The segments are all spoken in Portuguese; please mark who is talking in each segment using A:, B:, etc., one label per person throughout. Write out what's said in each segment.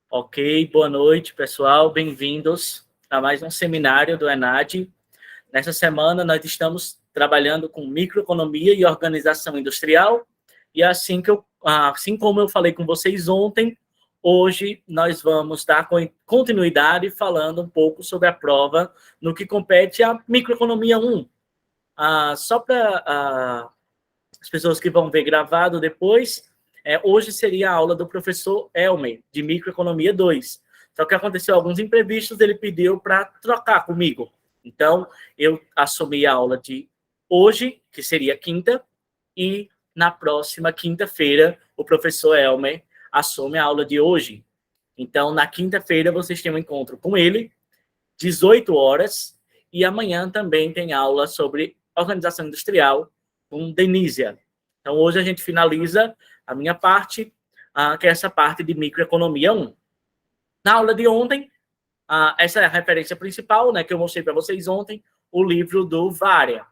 A: Ok, boa noite, pessoal. Bem-vindos a mais um seminário do ENAD. Nessa semana, nós estamos trabalhando com microeconomia e organização industrial. E assim como eu falei com vocês ontem, hoje nós vamos dar continuidade falando um pouco sobre a prova no que compete à microeconomia 1. Só para as pessoas que vão ver gravado depois, hoje seria a aula do professor Elmer, de Microeconomia 2. Só que aconteceu alguns imprevistos, ele pediu para trocar comigo. Então, eu assumi a aula de hoje, que seria quinta, e na próxima quinta-feira, o professor Elmer assume a aula de hoje. Então, na quinta-feira, vocês têm um encontro com ele, 18 horas, e amanhã também tem aula sobre organização industrial, com Denísia. Então, hoje a gente finaliza a minha parte, que é essa parte de microeconomia 1. Na aula de ontem, essa é a referência principal, né, que eu mostrei para vocês ontem, o livro do Varia.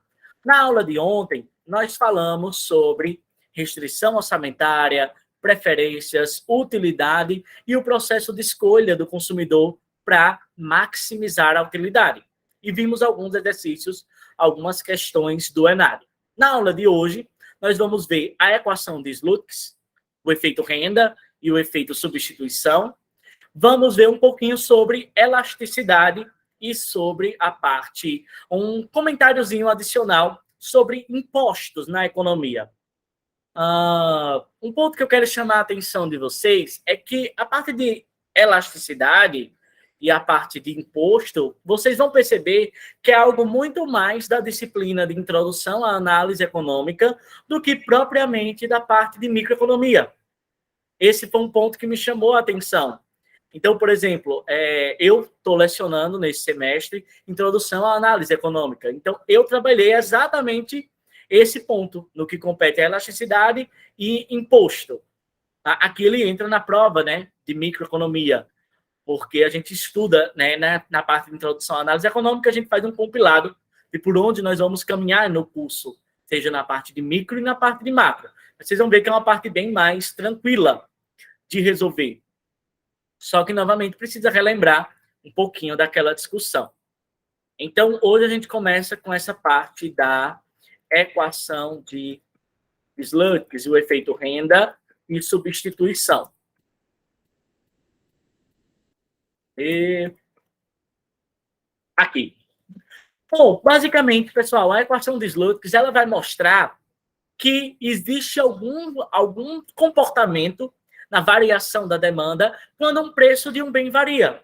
A: Na aula de ontem, nós falamos sobre restrição orçamentária, preferências, utilidade e o processo de escolha do consumidor para maximizar a utilidade. E vimos alguns exercícios, algumas questões do ENAD. Na aula de hoje, nós vamos ver a equação de Slutskis, o efeito renda e o efeito substituição. Vamos ver um pouquinho sobre elasticidade e sobre a parte, um comentáriozinho adicional sobre impostos na economia. Um ponto que eu quero chamar a atenção de vocês é que a parte de elasticidade e a parte de imposto, vocês vão perceber que é algo muito mais da disciplina de introdução à análise econômica do que propriamente da parte de microeconomia. Esse foi um ponto que me chamou a atenção. Então, por exemplo, eu estou lecionando nesse semestre introdução à análise econômica. Então, eu trabalhei exatamente esse ponto no que compete a elasticidade e imposto. Aqui ele entra na prova, né, de microeconomia, porque a gente estuda, né, na parte de introdução à análise econômica, a gente faz um compilado de por onde nós vamos caminhar no curso, seja na parte de micro e na parte de macro. Vocês vão ver que é uma parte bem mais tranquila de resolver. Só que, novamente, precisa relembrar um pouquinho daquela discussão. Então, hoje a gente começa com essa parte da equação de Slutskis, o efeito renda e substituição. Aqui. Bom, basicamente, pessoal, a equação de Slutskis, ela vai mostrar que existe algum comportamento na variação da demanda quando o preço de um bem varia.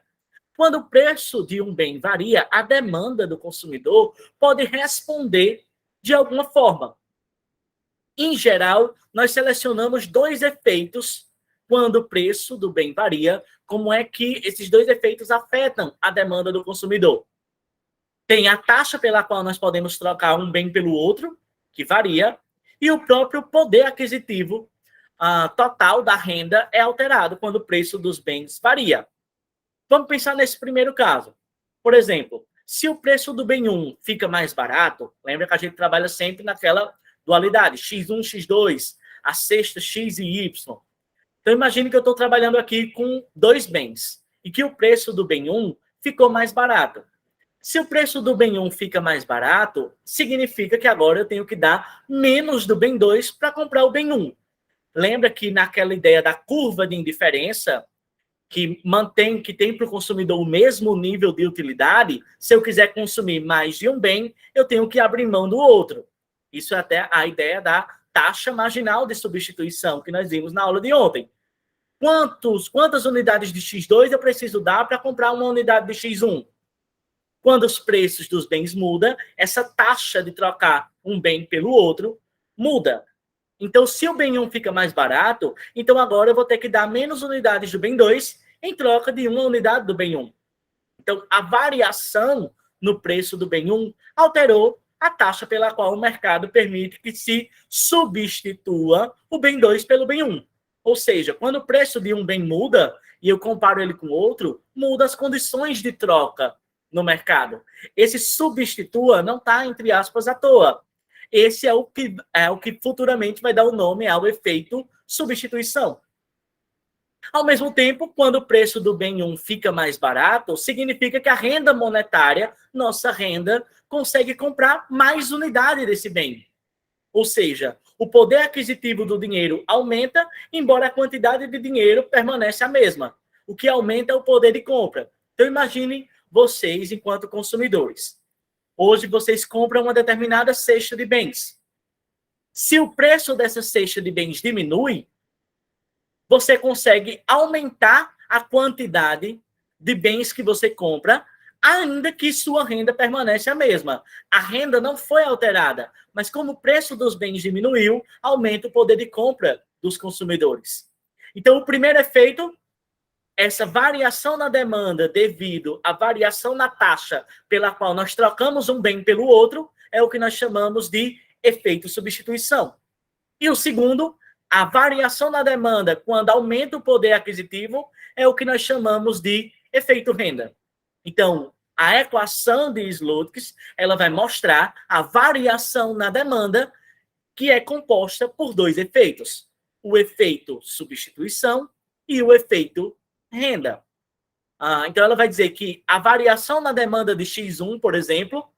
A: Quando o preço de um bem varia, a demanda do consumidor pode responder de alguma forma. Em geral, nós selecionamos dois efeitos quando o preço do bem varia, como é que esses dois efeitos afetam a demanda do consumidor. Tem a taxa pela qual nós podemos trocar um bem pelo outro, que varia, e o próprio poder aquisitivo total da renda é alterado quando o preço dos bens varia. Vamos pensar nesse primeiro caso. Por exemplo, se o preço do bem 1 fica mais barato, lembra que a gente trabalha sempre naquela dualidade, X1, X2, a sexta X e Y. Então, imagine que eu estou trabalhando aqui com dois bens e que o preço do bem 1 ficou mais barato. Se o preço do bem 1 fica mais barato, significa que agora eu tenho que dar menos do bem 2 para comprar o bem 1. Lembra que naquela ideia da curva de indiferença, que tem para o consumidor o mesmo nível de utilidade, se eu quiser consumir mais de um bem, eu tenho que abrir mão do outro. Isso é até a ideia da taxa marginal de substituição que nós vimos na aula de ontem. Quantas unidades de X2 eu preciso dar para comprar uma unidade de X1? Quando os preços dos bens mudam, essa taxa de trocar um bem pelo outro muda. Então, se o bem 1 fica mais barato, então agora eu vou ter que dar menos unidades do bem 2 em troca de uma unidade do bem 1. Então, a variação no preço do bem 1 alterou a taxa pela qual o mercado permite que se substitua o bem 2 pelo bem 1. Ou seja, quando o preço de um bem muda e eu comparo ele com outro, muda as condições de troca no mercado. Esse substitua não está, entre aspas, à toa. Esse é o que futuramente vai dar o nome ao efeito substituição. Ao mesmo tempo, quando o preço do bem 1 fica mais barato, significa que a renda monetária, nossa renda, consegue comprar mais unidade desse bem. Ou seja, o poder aquisitivo do dinheiro aumenta, embora a quantidade de dinheiro permaneça a mesma. O que aumenta é o poder de compra. Então, imaginem vocês, enquanto consumidores. Hoje, vocês compram uma determinada cesta de bens. Se o preço dessa cesta de bens diminui, você consegue aumentar a quantidade de bens que você compra, ainda que sua renda permaneça a mesma. A renda não foi alterada, mas como o preço dos bens diminuiu, aumenta o poder de compra dos consumidores. Então, o primeiro efeito, essa variação na demanda devido à variação na taxa pela qual nós trocamos um bem pelo outro, é o que nós chamamos de efeito substituição. E o segundo, a variação na demanda quando aumenta o poder aquisitivo, é o que nós chamamos de efeito renda. Então, a equação de Slotkin, ela vai mostrar a variação na demanda, que é composta por dois efeitos: o efeito substituição e o efeito renda. Então, ela vai dizer que a variação na demanda de X1, por exemplo,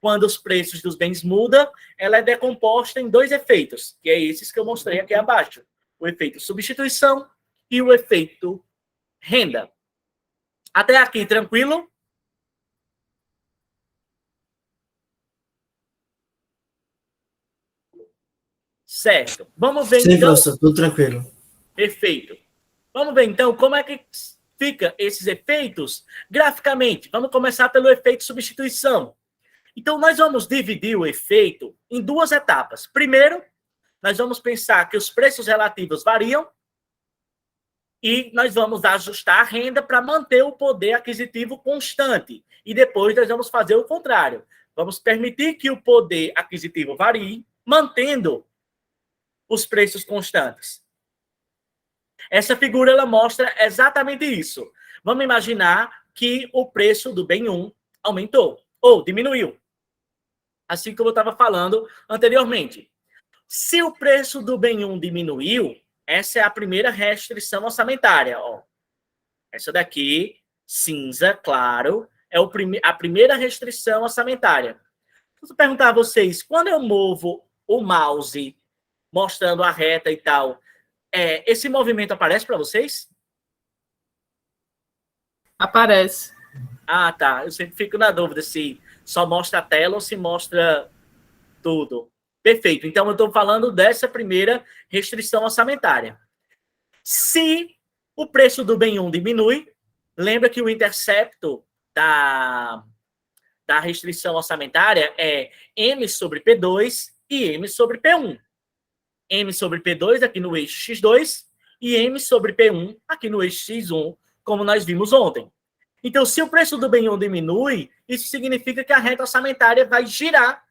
A: quando os preços dos bens mudam, ela é decomposta em dois efeitos, que é esses que eu mostrei aqui abaixo: o efeito substituição e o efeito renda. Até aqui, tranquilo? Certo. Vamos ver,
B: Sim,
A: então...
B: professor, tudo tranquilo.
A: Perfeito. Vamos ver, então, como é que fica esses efeitos graficamente. Vamos começar pelo efeito substituição. Então, nós vamos dividir o efeito em duas etapas. Primeiro, nós vamos pensar que os preços relativos variam e nós vamos ajustar a renda para manter o poder aquisitivo constante. E depois nós vamos fazer o contrário. Vamos permitir que o poder aquisitivo varie, mantendo os preços constantes. Essa figura ela mostra exatamente isso. Vamos imaginar que o preço do bem 1 aumentou ou diminuiu. Assim como eu estava falando anteriormente. Se o preço do bem 1 diminuiu, essa é a primeira restrição orçamentária. Ó. Essa daqui, cinza, claro, é a primeira restrição orçamentária. Se eu perguntar a vocês, quando eu movo o mouse mostrando a reta e tal, esse movimento aparece para vocês?
C: Aparece.
A: Ah, tá. Eu sempre fico na dúvida se só mostra a tela ou se mostra tudo. Perfeito. Então, eu estou falando dessa primeira restrição orçamentária. Se o preço do bem 1 diminui, lembra que o intercepto da restrição orçamentária é M sobre P2 e M sobre P1. M sobre P2 aqui no eixo X2 e M sobre P1 aqui no eixo X1, como nós vimos ontem. Então, se o preço do bem 1 diminui, isso significa que a reta orçamentária vai girar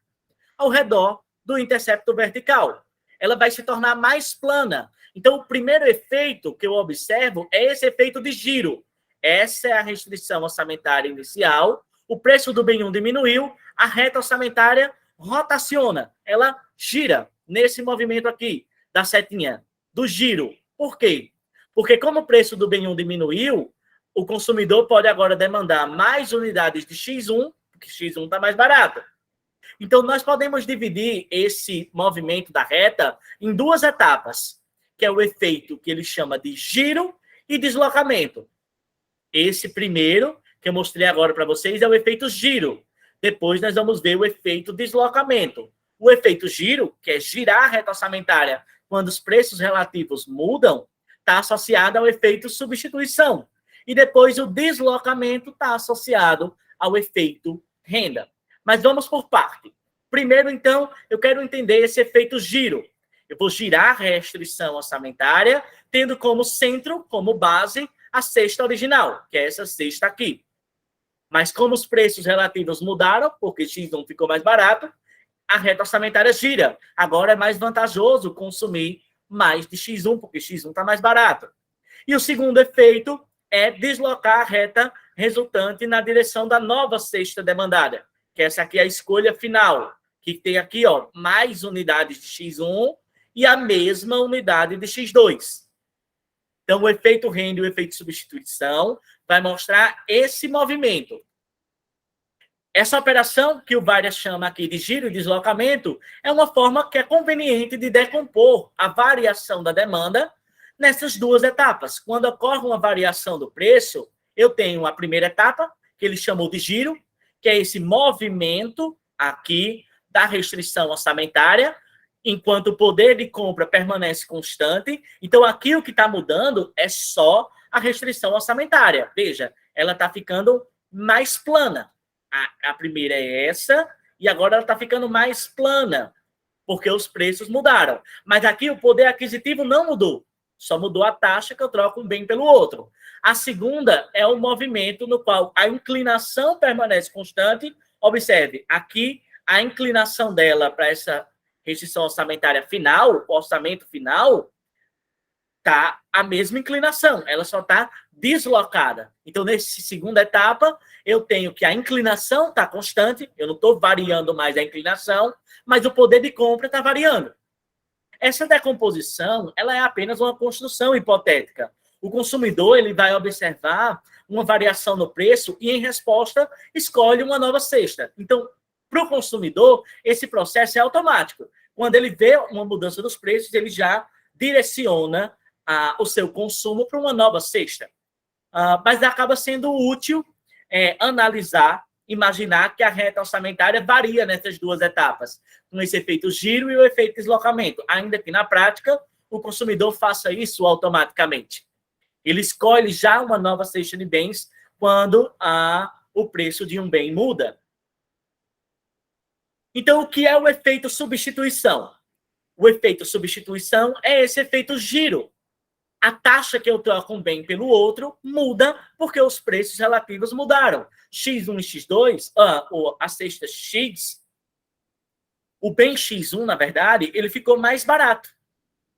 A: ao redor do intercepto vertical. Ela vai se tornar mais plana. Então, o primeiro efeito que eu observo é esse efeito de giro. Essa é a restrição orçamentária inicial. O preço do bem 1 diminuiu, a reta orçamentária rotaciona. Ela gira nesse movimento aqui, da setinha, do giro. Por quê? Porque como o preço do bem 1 diminuiu, o consumidor pode agora demandar mais unidades de X1, porque X1 está mais barato. Então, nós podemos dividir esse movimento da reta em duas etapas, que é o efeito que ele chama de giro e deslocamento. Esse primeiro, que eu mostrei agora para vocês, é o efeito giro. Depois, nós vamos ver o efeito deslocamento. O efeito giro, que é girar a reta orçamentária quando os preços relativos mudam, está associado ao efeito substituição. E depois, o deslocamento está associado ao efeito renda. Mas vamos por parte. Primeiro, então, eu quero entender esse efeito giro. Eu vou girar a restrição orçamentária, tendo como centro, como base, a cesta original, que é essa cesta aqui. Mas como os preços relativos mudaram, porque X1 ficou mais barato, a reta orçamentária gira. Agora é mais vantajoso consumir mais de X1, porque X1 está mais barato. E o segundo efeito é deslocar a reta resultante na direção da nova cesta demandada, que essa aqui é a escolha final, que tem aqui, ó, mais unidades de X1 e a mesma unidade de X2. Então, o efeito renda e o efeito substituição vai mostrar esse movimento. Essa operação, que o Varia chama aqui de giro e deslocamento, é uma forma que é conveniente de decompor a variação da demanda nessas duas etapas. Quando ocorre uma variação do preço, eu tenho a primeira etapa, que ele chamou de giro, que é esse movimento aqui da restrição orçamentária, enquanto o poder de compra permanece constante. Então, aqui o que está mudando é só a restrição orçamentária. Veja, ela está ficando mais plana. A primeira é essa, e agora ela está ficando mais plana, porque os preços mudaram. Mas aqui o poder aquisitivo não mudou, só mudou a taxa que eu troco um bem pelo outro. A segunda é o movimento no qual a inclinação permanece constante. Observe, aqui a inclinação dela para essa restrição orçamentária final, o orçamento final, está a mesma inclinação, ela só está deslocada. Então, nessa segunda etapa, eu tenho que a inclinação está constante, eu não estou variando mais a inclinação, mas o poder de compra está variando. Essa decomposição, ela é apenas uma construção hipotética. O consumidor ele vai observar uma variação no preço e, em resposta, escolhe uma nova cesta. Então, para o consumidor, esse processo é automático. Quando ele vê uma mudança dos preços, ele já direciona o seu consumo para uma nova cesta. Mas acaba sendo útil analisar, imaginar que a reta orçamentária varia nessas duas etapas, com esse efeito giro e o efeito deslocamento, ainda que na prática o consumidor faça isso automaticamente. Ele escolhe já uma nova cesta de bens quando o preço de um bem muda. Então, o que é o efeito substituição? O efeito substituição é esse efeito giro. A taxa que eu troco um bem pelo outro muda porque os preços relativos mudaram. X1 e X2, a cesta X, o bem X1, na verdade, ele ficou mais barato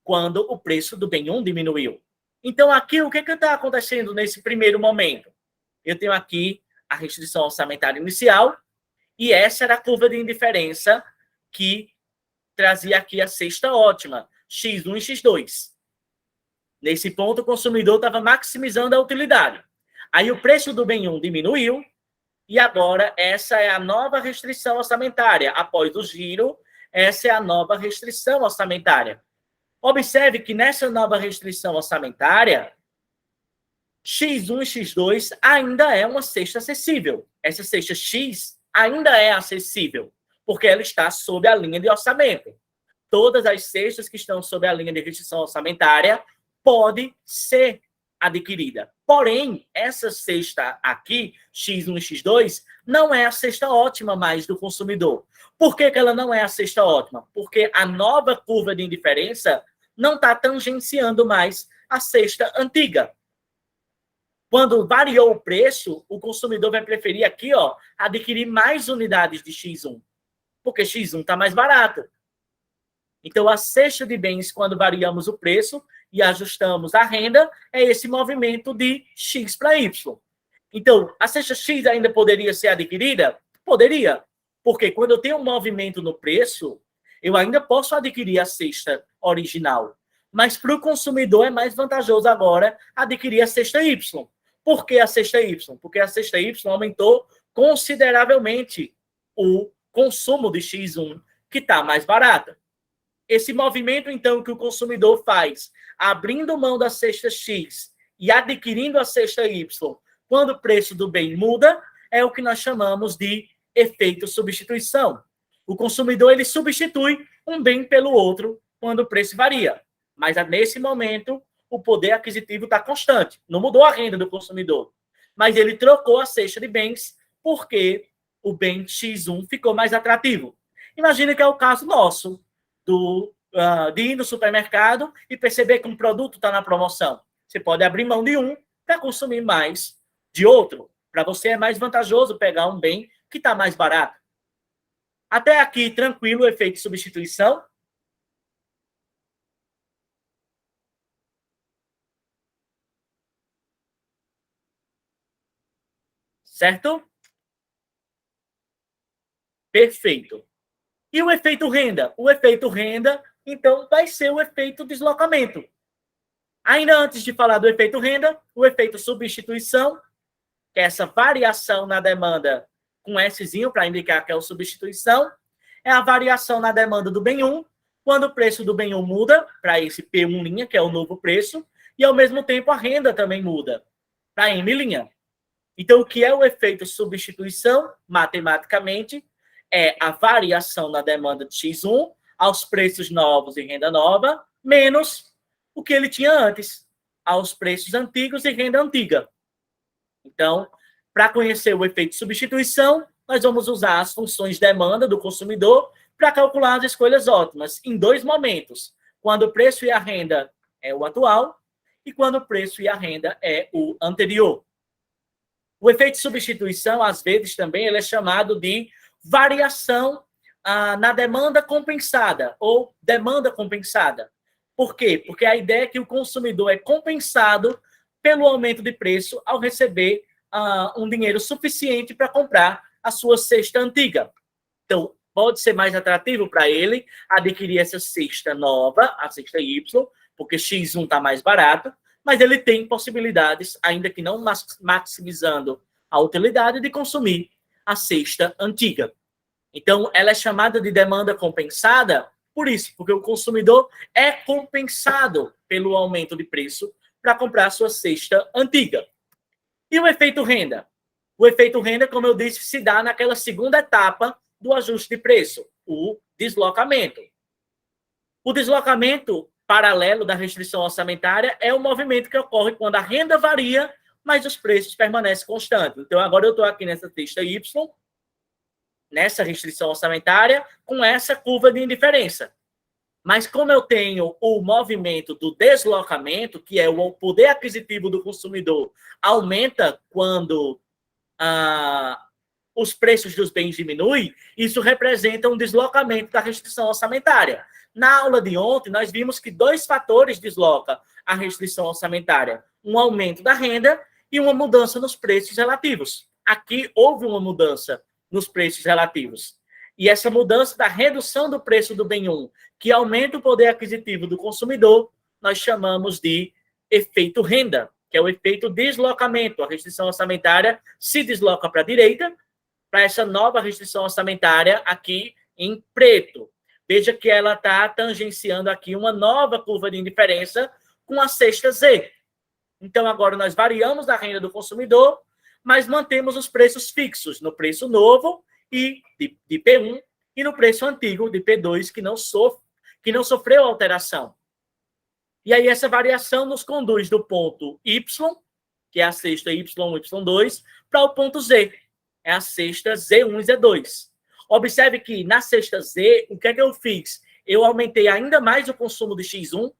A: quando o preço do bem 1 diminuiu. Então, aqui, o que está acontecendo nesse primeiro momento? Eu tenho aqui a restrição orçamentária inicial e essa era a curva de indiferença que trazia aqui a cesta ótima, X1 e X2. Nesse ponto, o consumidor estava maximizando a utilidade. Aí o preço do bem 1 diminuiu e agora essa é a nova restrição orçamentária. Após o giro, essa é a nova restrição orçamentária. Observe que nessa nova restrição orçamentária, X1 e X2 ainda é uma cesta acessível. Essa cesta X ainda é acessível, porque ela está sob a linha de orçamento. Todas as cestas que estão sob a linha de restrição orçamentária pode ser adquirida. Porém, essa cesta aqui, X1 e X2, não é a cesta ótima mais do consumidor. Por que ela não é a cesta ótima? Porque a nova curva de indiferença não está tangenciando mais a cesta antiga. Quando variou o preço, o consumidor vai preferir aqui, adquirir mais unidades de X1, porque X1 está mais barato. Então, a cesta de bens, quando variamos o preço e ajustamos a renda, é esse movimento de X para Y. Então, a cesta X ainda poderia ser adquirida? Poderia, porque quando eu tenho um movimento no preço, eu ainda posso adquirir a cesta original. Mas para o consumidor é mais vantajoso agora adquirir a cesta Y. Por que a cesta Y? Porque a cesta Y aumentou consideravelmente o consumo de X1, que está mais barata. Esse movimento, então, que o consumidor faz, abrindo mão da cesta X e adquirindo a cesta Y, quando o preço do bem muda, é o que nós chamamos de efeito substituição. O consumidor ele substitui um bem pelo outro quando o preço varia. Mas, nesse momento, o poder aquisitivo está constante. Não mudou a renda do consumidor. Mas ele trocou a cesta de bens porque o bem X1 ficou mais atrativo. Imagina que é o caso nosso, de ir no supermercado e perceber que um produto está na promoção. Você pode abrir mão de um para consumir mais de outro. Para você é mais vantajoso pegar um bem que está mais barato. Até aqui, tranquilo, o efeito de substituição. Certo? Perfeito. E o efeito renda? O efeito renda, então, vai ser o efeito deslocamento. Ainda antes de falar do efeito renda, o efeito substituição, que é essa variação na demanda com Szinho, para indicar que é o substituição, é a variação na demanda do bem 1, quando o preço do bem 1 muda para esse P1', que é o novo preço, e ao mesmo tempo a renda também muda para M'. Então, o que é o efeito substituição, matematicamente, é a variação na demanda de X1 aos preços novos e renda nova, menos o que ele tinha antes, aos preços antigos e renda antiga. Então, para conhecer o efeito substituição, nós vamos usar as funções demanda do consumidor para calcular as escolhas ótimas em dois momentos, quando o preço e a renda é o atual e quando o preço e a renda é o anterior. O efeito substituição, às vezes, também ele é chamado de variação na demanda compensada ou demanda compensada. Por quê? Porque a ideia é que o consumidor é compensado pelo aumento de preço ao receber um dinheiro suficiente para comprar a sua cesta antiga. Então, pode ser mais atrativo para ele adquirir essa cesta nova, a cesta Y, porque X1 está mais barato, mas ele tem possibilidades, ainda que não maximizando a utilidade, de consumir a cesta antiga. Então, ela é chamada de demanda compensada por isso, porque o consumidor é compensado pelo aumento de preço para comprar a sua cesta antiga. E o efeito renda? O efeito renda, como eu disse, se dá naquela segunda etapa do ajuste de preço, o deslocamento. O deslocamento paralelo da restrição orçamentária é o movimento que ocorre quando a renda varia, mas os preços permanecem constantes. Então, agora eu estou aqui nessa cesta Y, nessa restrição orçamentária, com essa curva de indiferença. Mas como eu tenho o movimento do deslocamento, que é o poder aquisitivo do consumidor, aumenta quando os preços dos bens diminuem, isso representa um deslocamento da restrição orçamentária. Na aula de ontem, nós vimos que dois fatores deslocam a restrição orçamentária. Um aumento da renda e uma mudança nos preços relativos. Aqui houve uma mudança nos preços relativos. E essa mudança da redução do preço do bem 1, que aumenta o poder aquisitivo do consumidor, nós chamamos de efeito renda, que é o efeito deslocamento. A restrição orçamentária se desloca para a direita, para essa nova restrição orçamentária aqui em preto. Veja que ela está tangenciando aqui uma nova curva de indiferença com a cesta Z. Então, agora nós variamos a renda do consumidor, mas mantemos os preços fixos no preço novo e de P1 e no preço antigo de P2, que não sofreu alteração. E aí essa variação nos conduz do ponto Y, que é a cesta Y1, Y2, para o ponto Z, é a cesta Z1 e Z2. Observe que na cesta Z, o que é que eu fiz? Eu aumentei ainda mais o consumo de X1.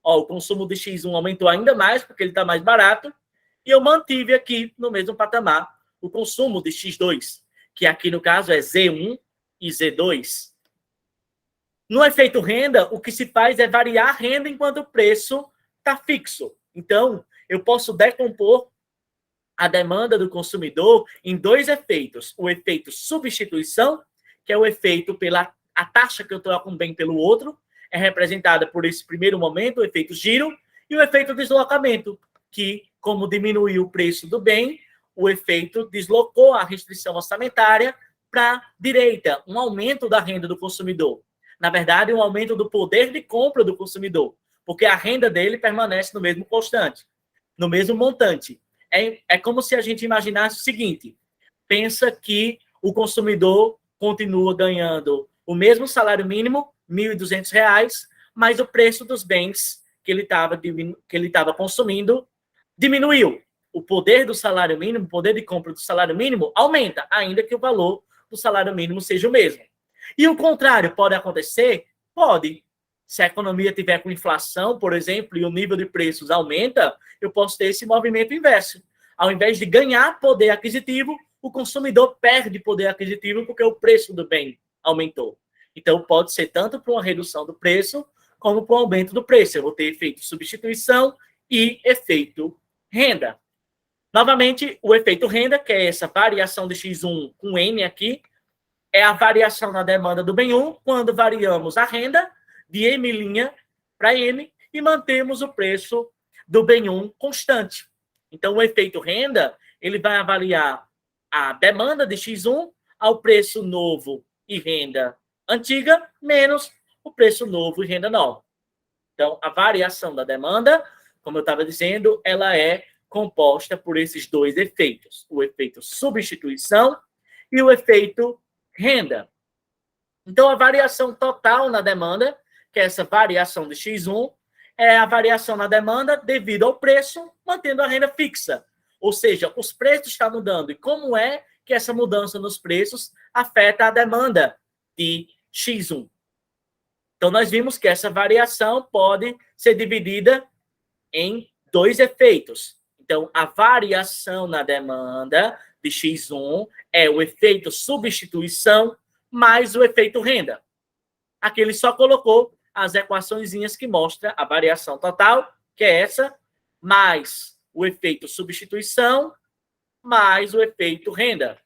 A: O consumo de X1 aumentou ainda mais, porque ele está mais barato. E eu mantive aqui, no mesmo patamar, o consumo de X2, que aqui no caso é Z1 e Z2. No efeito renda, o que se faz é variar a renda enquanto o preço está fixo. Então, eu posso decompor a demanda do consumidor em dois efeitos. O efeito substituição, que é o efeito pela a taxa que eu troco um bem pelo outro, é representada por esse primeiro momento, o efeito giro, e o efeito deslocamento, que, como diminuiu o preço do bem, o efeito deslocou a restrição orçamentária para a direita, um aumento da renda do consumidor. Na verdade, um aumento do poder de compra do consumidor, porque a renda dele permanece no mesmo constante, no mesmo montante. É como se a gente imaginasse o seguinte: pensa que o consumidor continua ganhando o mesmo salário mínimo, R$ 1.200, mas o preço dos bens que ele estava consumindo diminuiu. O poder do salário mínimo, o poder de compra do salário mínimo aumenta, ainda que o valor do salário mínimo seja o mesmo. E o contrário pode acontecer? Pode. Se a economia tiver com inflação, por exemplo, e o nível de preços aumenta, eu posso ter esse movimento inverso. Ao invés de ganhar poder aquisitivo, o consumidor perde poder aquisitivo porque o preço do bem aumentou. Então, pode ser tanto para uma redução do preço, como para um aumento do preço. Eu vou ter efeito substituição e efeito renda. Novamente, o efeito renda, que é essa variação de X1 com N aqui, é a variação na demanda do bem 1, quando variamos a renda de M' para M, e mantemos o preço do bem 1 constante. Então, o efeito renda, ele vai avaliar a demanda de X1 ao preço novo e renda antiga, menos o preço novo e renda nova. Então, a variação da demanda, como eu estava dizendo, ela é composta por esses dois efeitos, o efeito substituição e o efeito renda. Então, a variação total na demanda, que é essa variação de X1, é a variação na demanda devido ao preço, mantendo a renda fixa. Ou seja, os preços estão mudando. E como é que essa mudança nos preços afeta a demanda de X1? Então, nós vimos que essa variação pode ser dividida em dois efeitos. Então, a variação na demanda de X1 é o efeito substituição mais o efeito renda. Aqui ele só colocou as equaçõezinhas que mostram a variação total, que é essa, mais o efeito substituição, mais o efeito renda.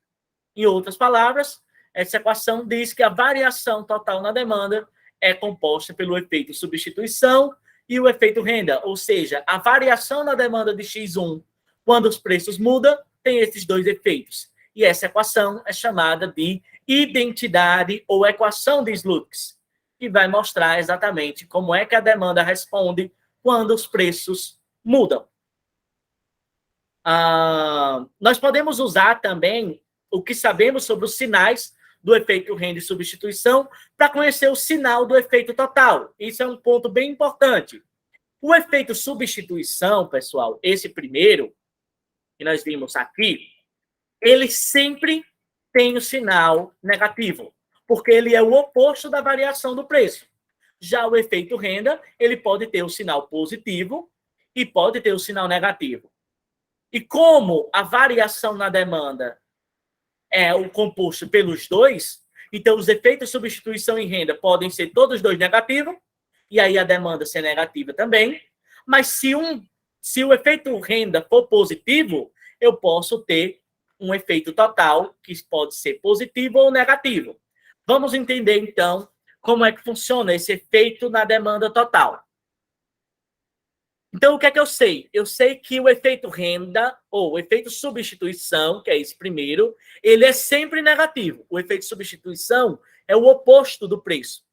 A: Em outras palavras, essa equação diz que a variação total na demanda é composta pelo efeito substituição e o efeito renda, ou seja, a variação na demanda de X1, quando os preços mudam, tem esses dois efeitos. E essa equação é chamada de identidade ou equação de Slutsk, que vai mostrar exatamente como é que a demanda responde quando os preços mudam. Nós podemos usar também o que sabemos sobre os sinais do efeito renda e substituição para conhecer o sinal do efeito total. Isso é um ponto bem importante. O efeito substituição, pessoal, esse primeiro, que nós vimos aqui, ele sempre tem o sinal negativo, porque ele é o oposto da variação do preço. Já o efeito renda, ele pode ter o sinal positivo e pode ter o sinal negativo. E como a variação na demanda é o composto pelos dois, então os efeitos de substituição e renda podem ser todos dois negativos, e aí a demanda ser negativa também, mas se o efeito renda for positivo, eu posso ter um efeito total, que pode ser positivo ou negativo. Vamos entender, então, como é que funciona esse efeito na demanda total. Então, o que é que eu sei? Eu sei que o efeito renda, ou o efeito substituição, que é esse primeiro, ele é sempre negativo. O efeito substituição é o oposto do preço.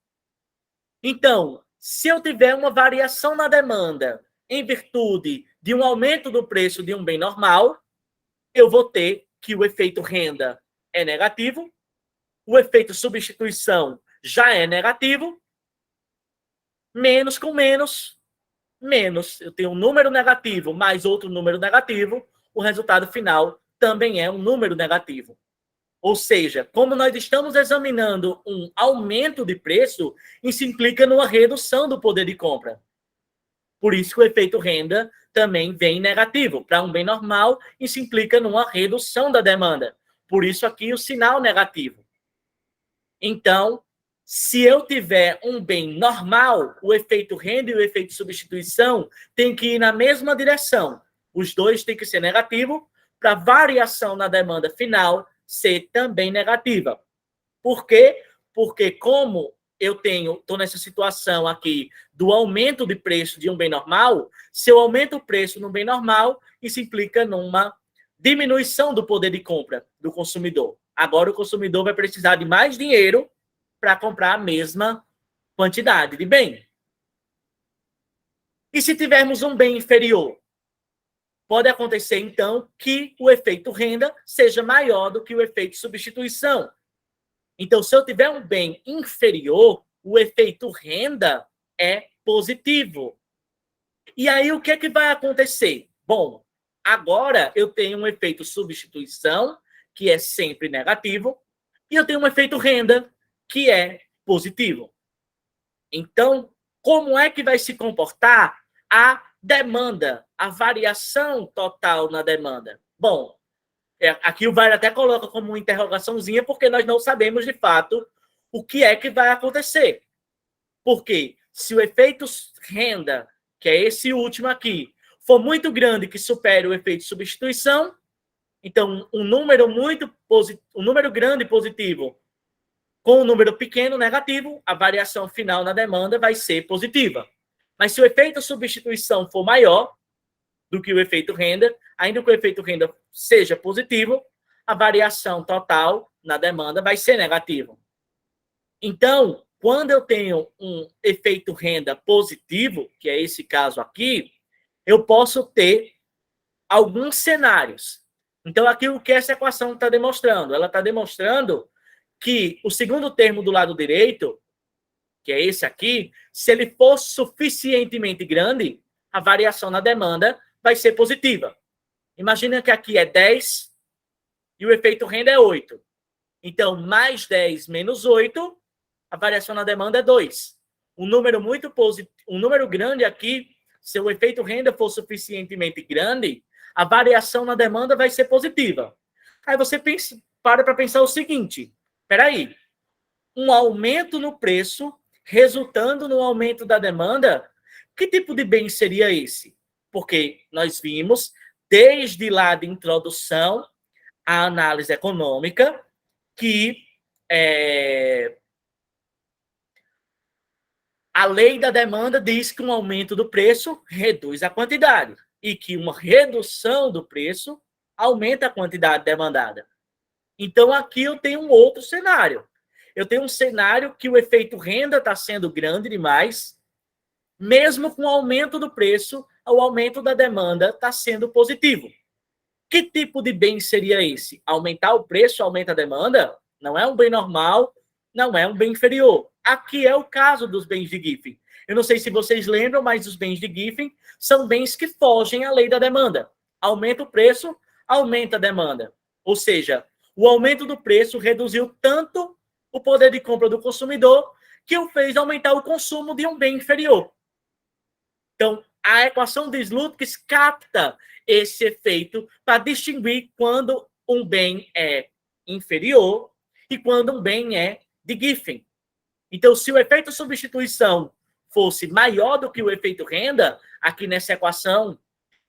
A: Então, se eu tiver uma variação na demanda em virtude de um aumento do preço de um bem normal, eu vou ter que o efeito renda é negativo, o efeito substituição já é negativo, menos com menos, menos. Eu tenho um número negativo mais outro número negativo, o resultado final também é um número negativo. Ou seja, como nós estamos examinando um aumento de preço, isso implica numa redução do poder de compra. Por isso que o efeito renda também vem negativo. Para um bem normal, isso implica numa redução da demanda. Por isso aqui o sinal negativo. Então, se eu tiver um bem normal, o efeito renda e o efeito substituição tem que ir na mesma direção. Os dois têm que ser negativos para a variação na demanda final ser também negativa. Por quê? Porque como eu estou nessa situação aqui do aumento de preço de um bem normal, se eu aumento o preço num bem normal, isso implica numa diminuição do poder de compra do consumidor. Agora o consumidor vai precisar de mais dinheiro para comprar a mesma quantidade de bem. E se tivermos um bem inferior? Pode acontecer, então, que o efeito renda seja maior do que o efeito substituição. Então, se eu tiver um bem inferior, o efeito renda é positivo. E aí, o que é que vai acontecer? Bom, agora eu tenho um efeito substituição, que é sempre negativo, e eu tenho um efeito renda, que é positivo. Então, como é que vai se comportar a demanda, a variação total na demanda? Bom, aqui o VAR até coloca como uma interrogaçãozinha, porque nós não sabemos, de fato, o que é que vai acontecer. Porque se o efeito renda, que é esse último aqui, for muito grande, que supere o efeito substituição, então um número grande positivo com um número pequeno negativo, a variação final na demanda vai ser positiva. Mas se o efeito substituição for maior do que o efeito renda, ainda que o efeito renda seja positivo, a variação total na demanda vai ser negativa. Então, quando eu tenho um efeito renda positivo, que é esse caso aqui, eu posso ter alguns cenários. Então, aqui o que essa equação está demonstrando? Ela está demonstrando que o segundo termo do lado direito, que é esse aqui, se ele for suficientemente grande, a variação na demanda vai ser positiva. Imagina que aqui é 10 e o efeito renda é 8. Então, mais 10 menos 8, a variação na demanda é 2. Um número muito positivo, um número grande aqui, se o efeito renda for suficientemente grande, a variação na demanda vai ser positiva. Aí você para pensar o seguinte, espera aí, um aumento no preço resultando no aumento da demanda, que tipo de bem seria esse? Porque nós vimos, desde lá de introdução à análise econômica, que a lei da demanda diz que um aumento do preço reduz a quantidade e que uma redução do preço aumenta a quantidade demandada. Então, aqui eu tenho um outro cenário. Eu tenho um cenário que o efeito renda está sendo grande demais, mesmo com o aumento do preço, o aumento da demanda está sendo positivo. Que tipo de bem seria esse? Aumentar o preço, aumenta a demanda? Não é um bem normal, não é um bem inferior. Aqui é o caso dos bens de Giffen. Eu não sei se vocês lembram, mas os bens de Giffen são bens que fogem à lei da demanda. Aumenta o preço, aumenta a demanda. Ou seja, o aumento do preço reduziu tanto o poder de compra do consumidor que o fez aumentar o consumo de um bem inferior. Então, a equação de Slutkis capta esse efeito para distinguir quando um bem é inferior e quando um bem é de Giffen. Então, se o efeito substituição fosse maior do que o efeito renda, aqui nessa equação,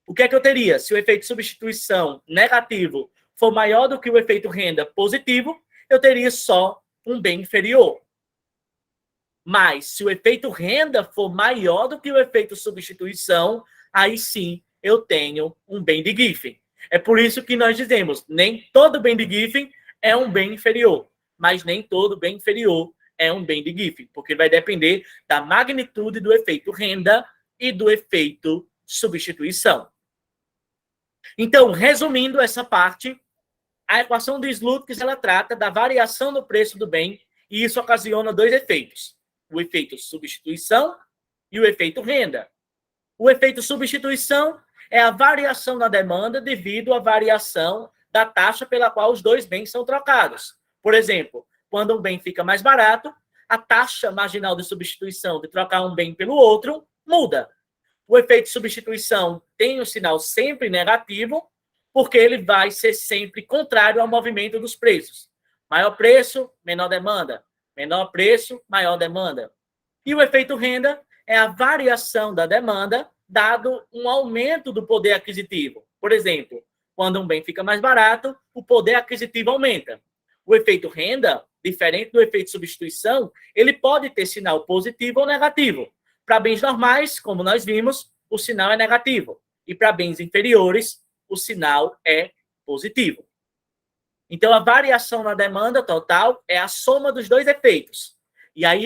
A: o que é que eu teria? Se o efeito substituição negativo for maior do que o efeito renda positivo, eu teria só um bem inferior. Mas, se o efeito renda for maior do que o efeito substituição, aí sim eu tenho um bem de Giffen. É por isso que nós dizemos, nem todo bem de Giffen é um bem inferior, mas nem todo bem inferior é um bem de Giffen, porque vai depender da magnitude do efeito renda e do efeito substituição. Então, resumindo essa parte, a equação de Slutkis ela trata da variação no preço do bem e isso ocasiona dois efeitos. O efeito substituição e o efeito renda. O efeito substituição é a variação na demanda devido à variação da taxa pela qual os dois bens são trocados. Por exemplo, quando um bem fica mais barato, a taxa marginal de substituição de trocar um bem pelo outro muda. O efeito substituição tem um sinal sempre negativo, porque ele vai ser sempre contrário ao movimento dos preços. Maior preço, menor demanda. Menor preço, maior demanda. E o efeito renda é a variação da demanda dado um aumento do poder aquisitivo. Por exemplo, quando um bem fica mais barato, o poder aquisitivo aumenta. O efeito renda, diferente do efeito substituição, ele pode ter sinal positivo ou negativo. Para bens normais, como nós vimos, o sinal é negativo. E para bens inferiores, o sinal é positivo. Então, a variação na demanda total é a soma dos dois efeitos. E aí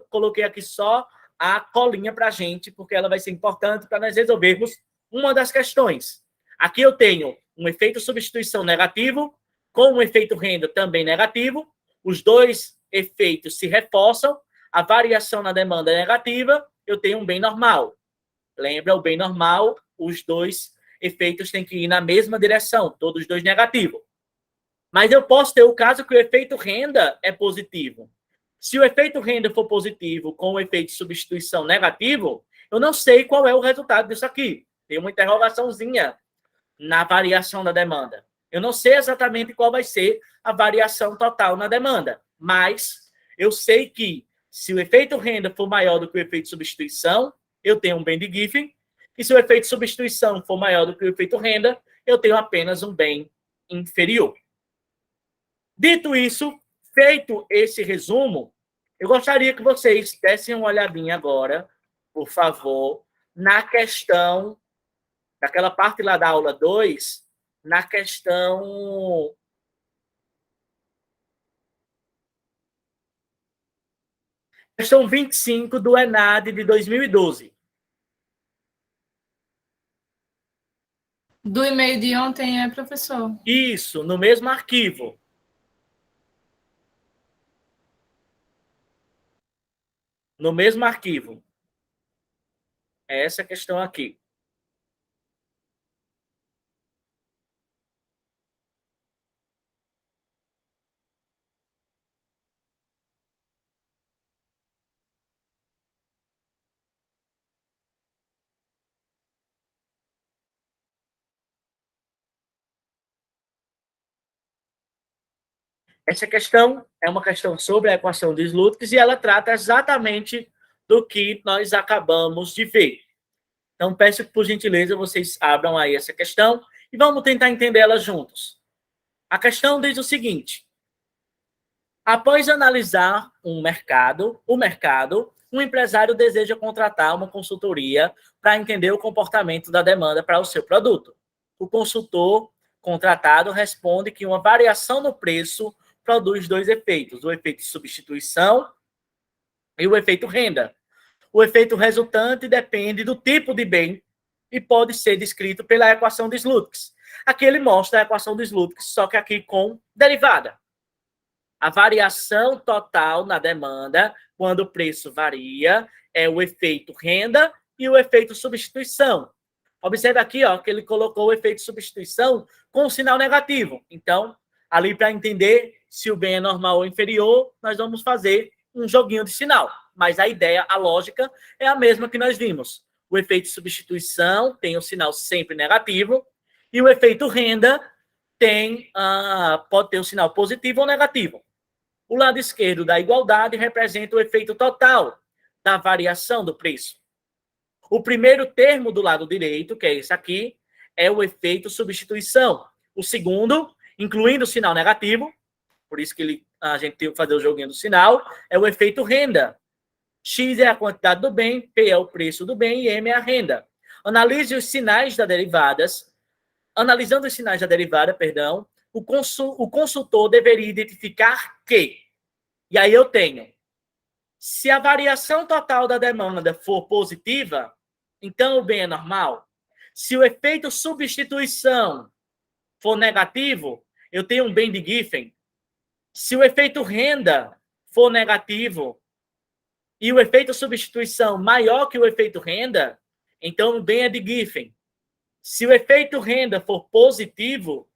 A: coloquei aqui só a colinha para a gente, porque ela vai ser importante para nós resolvermos uma das questões. Aqui eu tenho um efeito substituição negativo, com um efeito renda também negativo. Os dois efeitos se reforçam, a variação na demanda é negativa, eu tenho um bem normal. Lembra, o bem normal, os dois efeitos têm que ir na mesma direção, todos os dois negativos. Mas eu posso ter o caso que o efeito renda é positivo. Se o efeito renda for positivo com o efeito substituição negativo, eu não sei qual é o resultado disso aqui. Tem uma interrogaçãozinha na variação da demanda. Eu não sei exatamente qual vai ser a variação total na demanda, mas eu sei que se o efeito renda for maior do que o efeito substituição, eu tenho um bem de Giffen, e se o efeito substituição for maior do que o efeito renda, eu tenho apenas um bem inferior. Dito isso, feito esse resumo, eu gostaria que vocês dessem uma olhadinha agora por favor, na questão, daquela parte lá da aula 2, na questão 25 do ENAD de 2012.
B: Do e-mail de ontem é, professor?
A: Isso, no mesmo arquivo. No mesmo arquivo. É essa questão aqui. Essa questão é uma questão sobre a equação de Slutskis e ela trata exatamente do que nós acabamos de ver. Então, peço que, por gentileza, vocês abram aí essa questão e vamos tentar entender ela juntos. A questão diz o seguinte: após analisar o mercado, um empresário deseja contratar uma consultoria para entender o comportamento da demanda para o seu produto. O consultor contratado responde que uma variação no preço produz dois efeitos: o efeito substituição e o efeito renda. O efeito resultante depende do tipo de bem e pode ser descrito pela equação de Slutskis. Aqui ele mostra a equação de Slutskis, só que aqui com derivada. A variação total na demanda, quando o preço varia, é o efeito renda e o efeito substituição. Observe aqui, ó, que ele colocou o efeito substituição com um sinal negativo. Então, ali para entender se o bem é normal ou inferior, nós vamos fazer um joguinho de sinal. Mas a ideia, a lógica, é a mesma que nós vimos. O efeito substituição tem o sinal sempre negativo e o efeito renda pode ter um sinal positivo ou negativo. O lado esquerdo da igualdade representa o efeito total da variação do preço. O primeiro termo do lado direito, que é esse aqui, é o efeito substituição. O segundo, incluindo o sinal negativo, por isso que a gente tem que fazer o joguinho do sinal, é o efeito renda. X é a quantidade do bem, P é o preço do bem e M é a renda. Analise os sinais da derivadas. Analisando os sinais da derivada, o consultor deveria identificar que, e aí eu tenho, se a variação total da demanda for positiva, então o bem é normal. Se o efeito substituição for negativo, eu tenho um bem de Giffen. Se o efeito renda for negativo e o efeito substituição maior que o efeito renda, então o bem é de Giffen. Se o efeito renda for positivo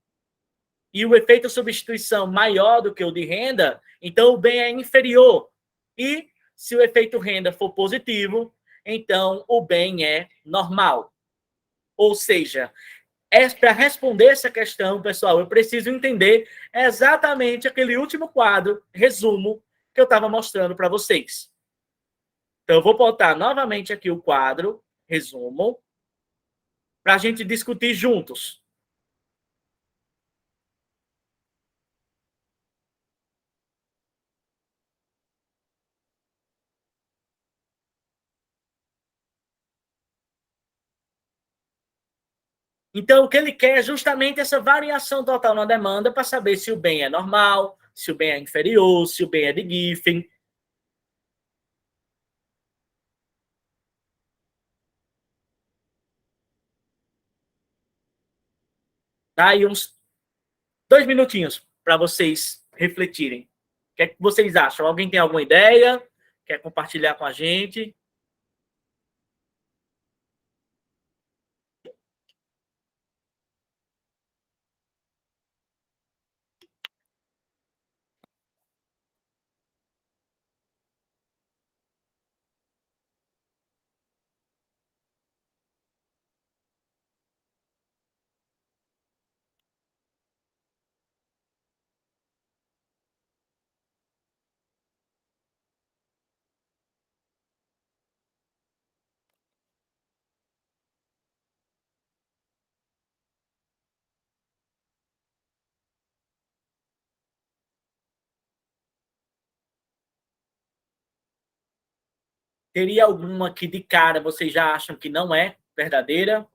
A: e o efeito substituição maior do que o de renda, então o bem é inferior. E se o efeito renda for positivo, então o bem é normal. Ou seja, para responder essa questão, pessoal, eu preciso entender exatamente aquele último quadro, resumo, que eu estava mostrando para vocês. Então, eu vou botar novamente aqui o quadro, resumo, para a gente discutir juntos. Então, o que ele quer é justamente essa variação total na demanda para saber se o bem é normal, se o bem é inferior, se o bem é de Giffen. Tá? E uns 2 minutinhos para vocês refletirem. O que é que vocês acham? Alguém tem alguma ideia? Quer compartilhar com a gente? Teria alguma que de cara vocês já acham que não é verdadeira?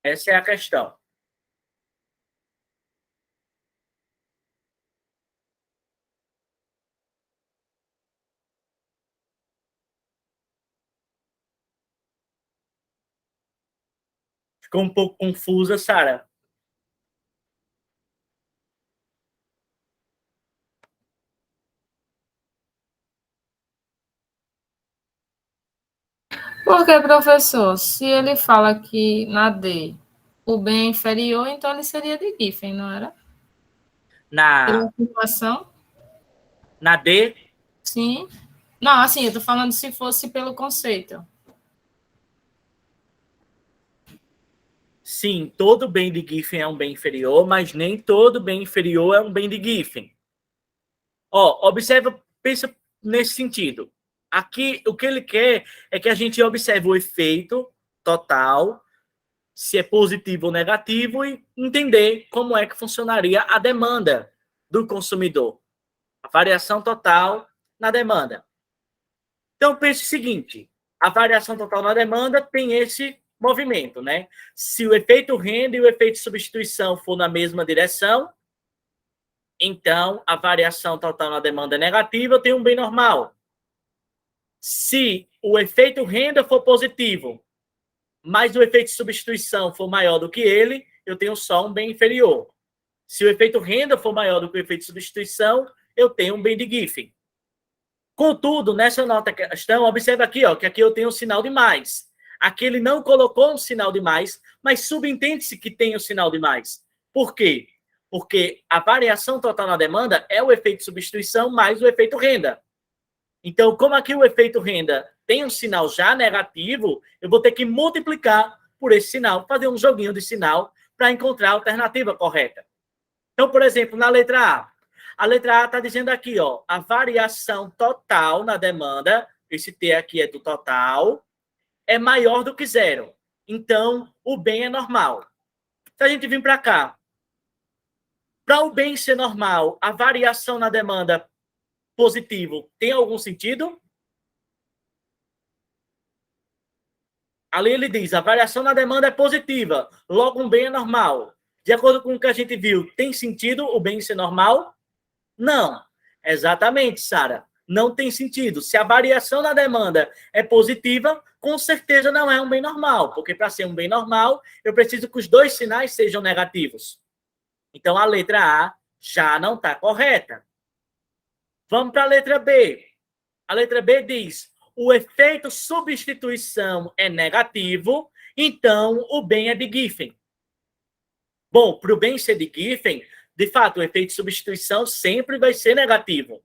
A: Essa é a questão. Ficou um pouco confusa, Sara?
B: Porque, professor, se ele fala que na D o bem é inferior, então ele seria de Giffen, não era? Pela
A: Na,
B: afirmação?
A: na D,
B: Sim. Não, assim, eu estou falando se fosse pelo conceito.
A: sim, todo bem de Giffen é um bem inferior, mas nem todo bem inferior é um bem de Giffen. Ó, observa, pensa nesse sentido. Aqui, o que ele quer é que a gente observe o efeito total, se é positivo ou negativo, e entender como é que funcionaria a demanda do consumidor. A variação total na demanda. Então, pense o seguinte, a variação total na demanda tem esse movimento, né? Se o efeito renda e o efeito substituição for na mesma direção, então a variação total na demanda é negativa, eu tenho um bem normal. Se o efeito renda for positivo, mas o efeito substituição for maior do que ele, eu tenho só um bem inferior. Se o efeito renda for maior do que o efeito substituição, eu tenho um bem de Giffen. Contudo, nessa nota questão, observa aqui, ó, que aqui eu tenho um sinal de mais. Aqui ele não colocou um sinal de mais, mas subentende-se que tem o sinal de mais. Por quê? Porque a variação total na demanda é o efeito substituição mais o efeito renda. Então, como aqui o efeito renda tem um sinal já negativo, eu vou ter que multiplicar por esse sinal, fazer um joguinho de sinal para encontrar a alternativa correta. Então, por exemplo, na letra A letra A está dizendo aqui, ó, a variação total na demanda, esse T aqui é do total, é maior do que zero. Então, o bem é normal. Se a gente vir para cá, para o bem ser normal, a variação na demanda positivo tem algum sentido? Ali ele diz, a variação na demanda é positiva, logo um bem é normal. De acordo com o que a gente viu, tem sentido o bem ser normal? Não. Exatamente, Sara. Não tem sentido. Se a variação na demanda é positiva, com certeza não é um bem normal, porque para ser um bem normal, eu preciso que os dois sinais sejam negativos. Então, a letra A já não está correta. Vamos para a letra B. A letra B diz, o efeito substituição é negativo, então o bem é de Giffen. Bom, para o bem ser de Giffen, de fato, o efeito substituição sempre vai ser negativo.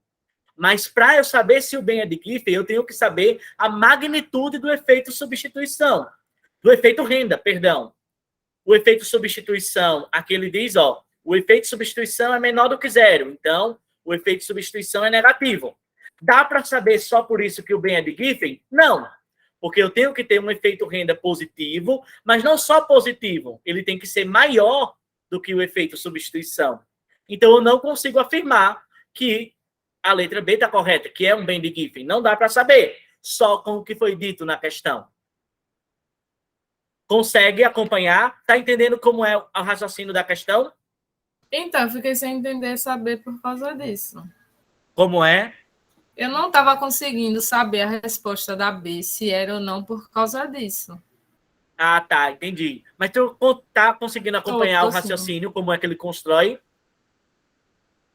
A: Mas para eu saber se o bem é de Giffen, eu tenho que saber a magnitude do efeito substituição. Do efeito renda, perdão. O efeito substituição, aqui ele diz, ó, o efeito substituição é menor do que zero. Então, o efeito substituição é negativo. Dá para saber só por isso que o bem é de Giffen? Não. Porque eu tenho que ter um efeito renda positivo, mas não só positivo. Ele tem que ser maior do que o efeito substituição. Então, eu não consigo afirmar que a letra B está correta, que é um bem de Giffen. Não dá para saber, só com o que foi dito na questão. Consegue acompanhar? Está entendendo como é o raciocínio da questão?
B: Então, eu fiquei sem entender saber por causa disso.
A: Como é?
B: Eu não estava conseguindo saber a resposta da B, se era ou não por causa disso.
A: Ah, tá, entendi. Mas tu tá conseguindo acompanhar o raciocínio, como é que ele constrói?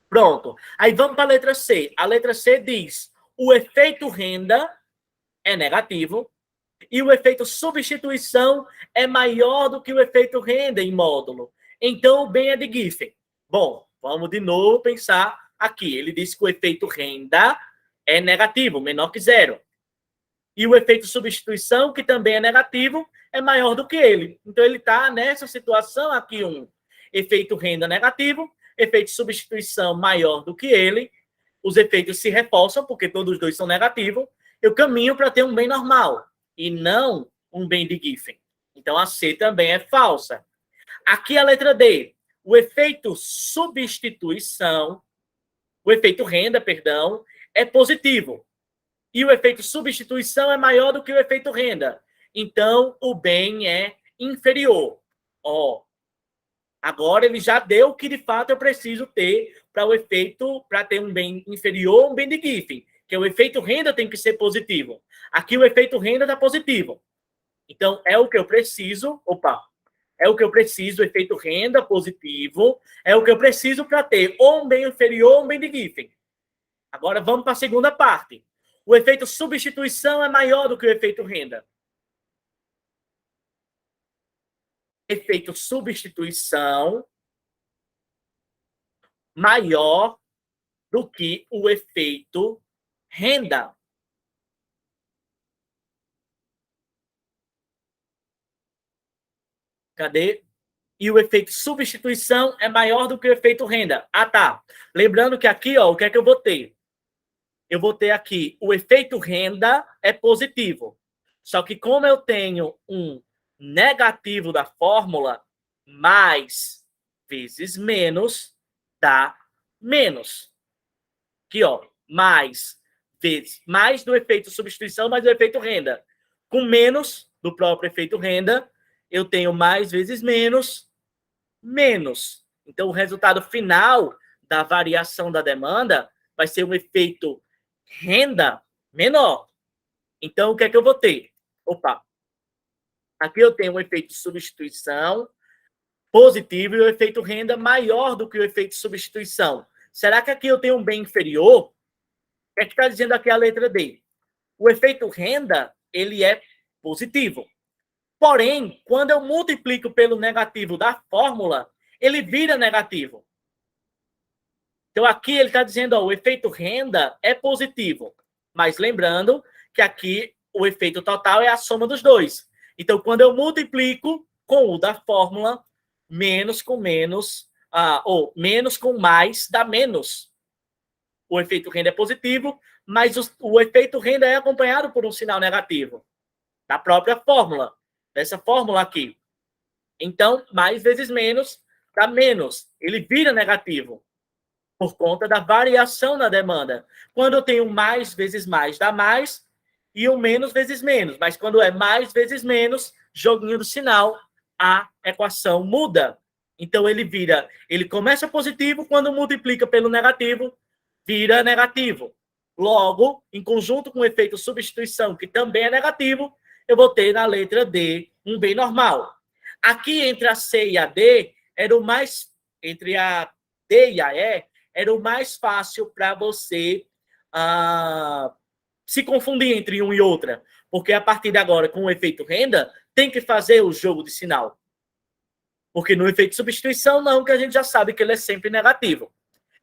A: Pronto. Aí vamos para a letra C. A letra C diz, o efeito renda é negativo e o efeito substituição é maior do que o efeito renda em módulo. Então, o bem é de Giffen. Bom, vamos de novo pensar aqui. Ele disse que o efeito renda é negativo, menor que zero. E o efeito substituição, que também é negativo, é maior do que ele. Então, ele está nessa situação aqui, um efeito renda negativo, efeito substituição maior do que ele, os efeitos se reforçam, porque todos os dois são negativos, eu caminho para ter um bem normal, e não um bem de Giffen. Então, a C também é falsa. Aqui a letra D, o efeito substituição, o efeito renda, perdão, é positivo. E o efeito substituição é maior do que o efeito renda. Então, o bem é inferior. Ó, agora ele já deu o que de fato eu preciso ter para o efeito, para ter um bem inferior, um bem de Giffen, que é o efeito renda tem que ser positivo. Aqui o efeito renda está positivo. Então, é o que eu preciso, é o que eu preciso, efeito renda positivo, é o que eu preciso para ter ou um bem inferior ou um bem de Giffen. Agora vamos para a segunda parte. O efeito substituição é maior do que o efeito renda. Efeito substituição maior do que o efeito renda. Cadê? E o efeito substituição é maior do que o efeito renda. Ah, tá. Lembrando que aqui, ó, o que é que eu vou ter? Eu vou ter aqui o efeito renda é positivo. Só que como eu tenho um negativo da fórmula, mais vezes menos dá menos. Aqui, ó, mais vezes mais do efeito substituição, mais do efeito renda. Com menos do próprio efeito renda, eu tenho mais vezes menos, menos. Então, o resultado final da variação da demanda vai ser um efeito renda menor. Então, o que é que eu vou ter? Aqui eu tenho um efeito substituição positivo e o efeito renda maior do que o efeito substituição. Será que aqui eu tenho um bem inferior? O que é que está dizendo aqui a letra D? O efeito renda, ele é positivo. Porém, quando eu multiplico pelo negativo da fórmula, ele vira negativo. Então, aqui ele está dizendo, ó, o efeito renda é positivo. Mas lembrando que aqui o efeito total é a soma dos dois. Então, quando eu multiplico com o da fórmula, menos com menos, ou menos com mais, dá menos. O efeito renda é positivo, mas o efeito renda é acompanhado por um sinal negativo. Da própria fórmula. Dessa fórmula aqui. Então, mais vezes menos dá menos. Ele vira negativo. Por conta da variação na demanda. Quando eu tenho mais vezes mais, dá mais, e o menos vezes menos. Mas quando é mais vezes menos, joguinho do sinal, a equação muda. Então, ele começa positivo, quando multiplica pelo negativo, vira negativo. Logo, em conjunto com o efeito substituição, que também é negativo, eu vou ter na letra D um bem normal. Aqui, entre a C e a D, entre a D e a E, era o mais fácil para você se confundir entre um e outra. Porque a partir de agora, com o efeito renda, tem que fazer o jogo de sinal. Porque no efeito substituição, não, que a gente já sabe que ele é sempre negativo.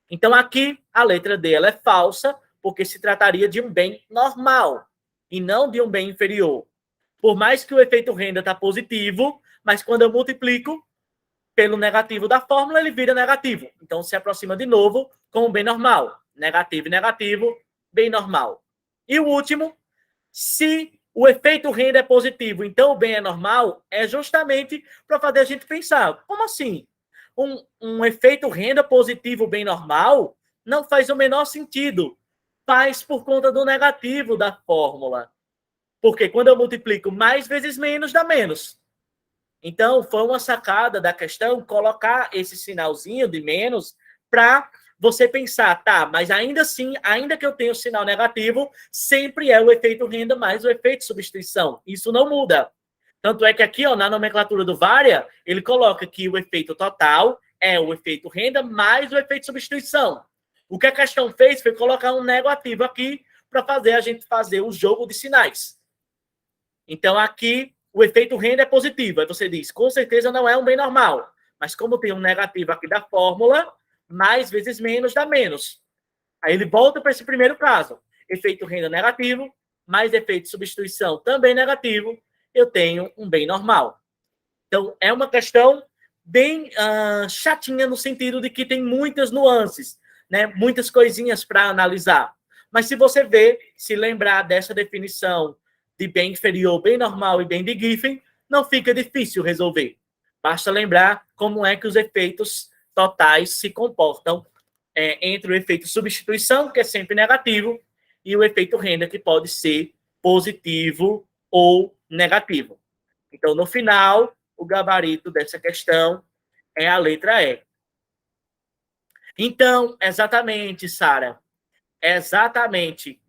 A: Então, aqui, a letra D ela é falsa, porque se trataria de um bem normal, e não de um bem inferior. Por mais que o efeito renda está positivo, mas quando eu multiplico pelo negativo da fórmula, ele vira negativo. Então, se aproxima de novo com o bem normal. Negativo e negativo, bem normal. E o último, se o efeito renda é positivo, então o bem é normal, é justamente para fazer a gente pensar, como assim? Um efeito renda positivo bem normal não faz o menor sentido. Faz por conta do negativo da fórmula. Porque quando eu multiplico mais vezes menos, dá menos. Então, foi uma sacada da questão colocar esse sinalzinho de menos para você pensar, tá, mas ainda assim, ainda que eu tenha o sinal negativo, sempre é o efeito renda mais o efeito substituição. Isso não muda. Tanto é que aqui, ó, na nomenclatura do Varia, ele coloca que o efeito total é o efeito renda mais o efeito substituição. O que a questão fez foi colocar um negativo aqui para fazer a gente fazer o jogo de sinais. Então, aqui, o efeito renda é positivo. Aí você diz, com certeza não é um bem normal. Mas como tem um negativo aqui da fórmula, mais vezes menos dá menos. Aí ele volta para esse primeiro caso. efeito renda negativo, mais efeito substituição também negativo, eu tenho um bem normal. Então, é uma questão bem chatinha no sentido de que tem muitas nuances, né? Muitas coisinhas para analisar. Mas se você se lembrar dessa definição de bem inferior, bem normal e bem de Giffen, não fica difícil resolver. Basta lembrar como é que os efeitos totais se comportam entre o efeito substituição, que é sempre negativo, e o efeito renda, que pode ser positivo ou negativo. Então, no final, o gabarito dessa questão é a letra E. Então, exatamente, Sara, exatamente.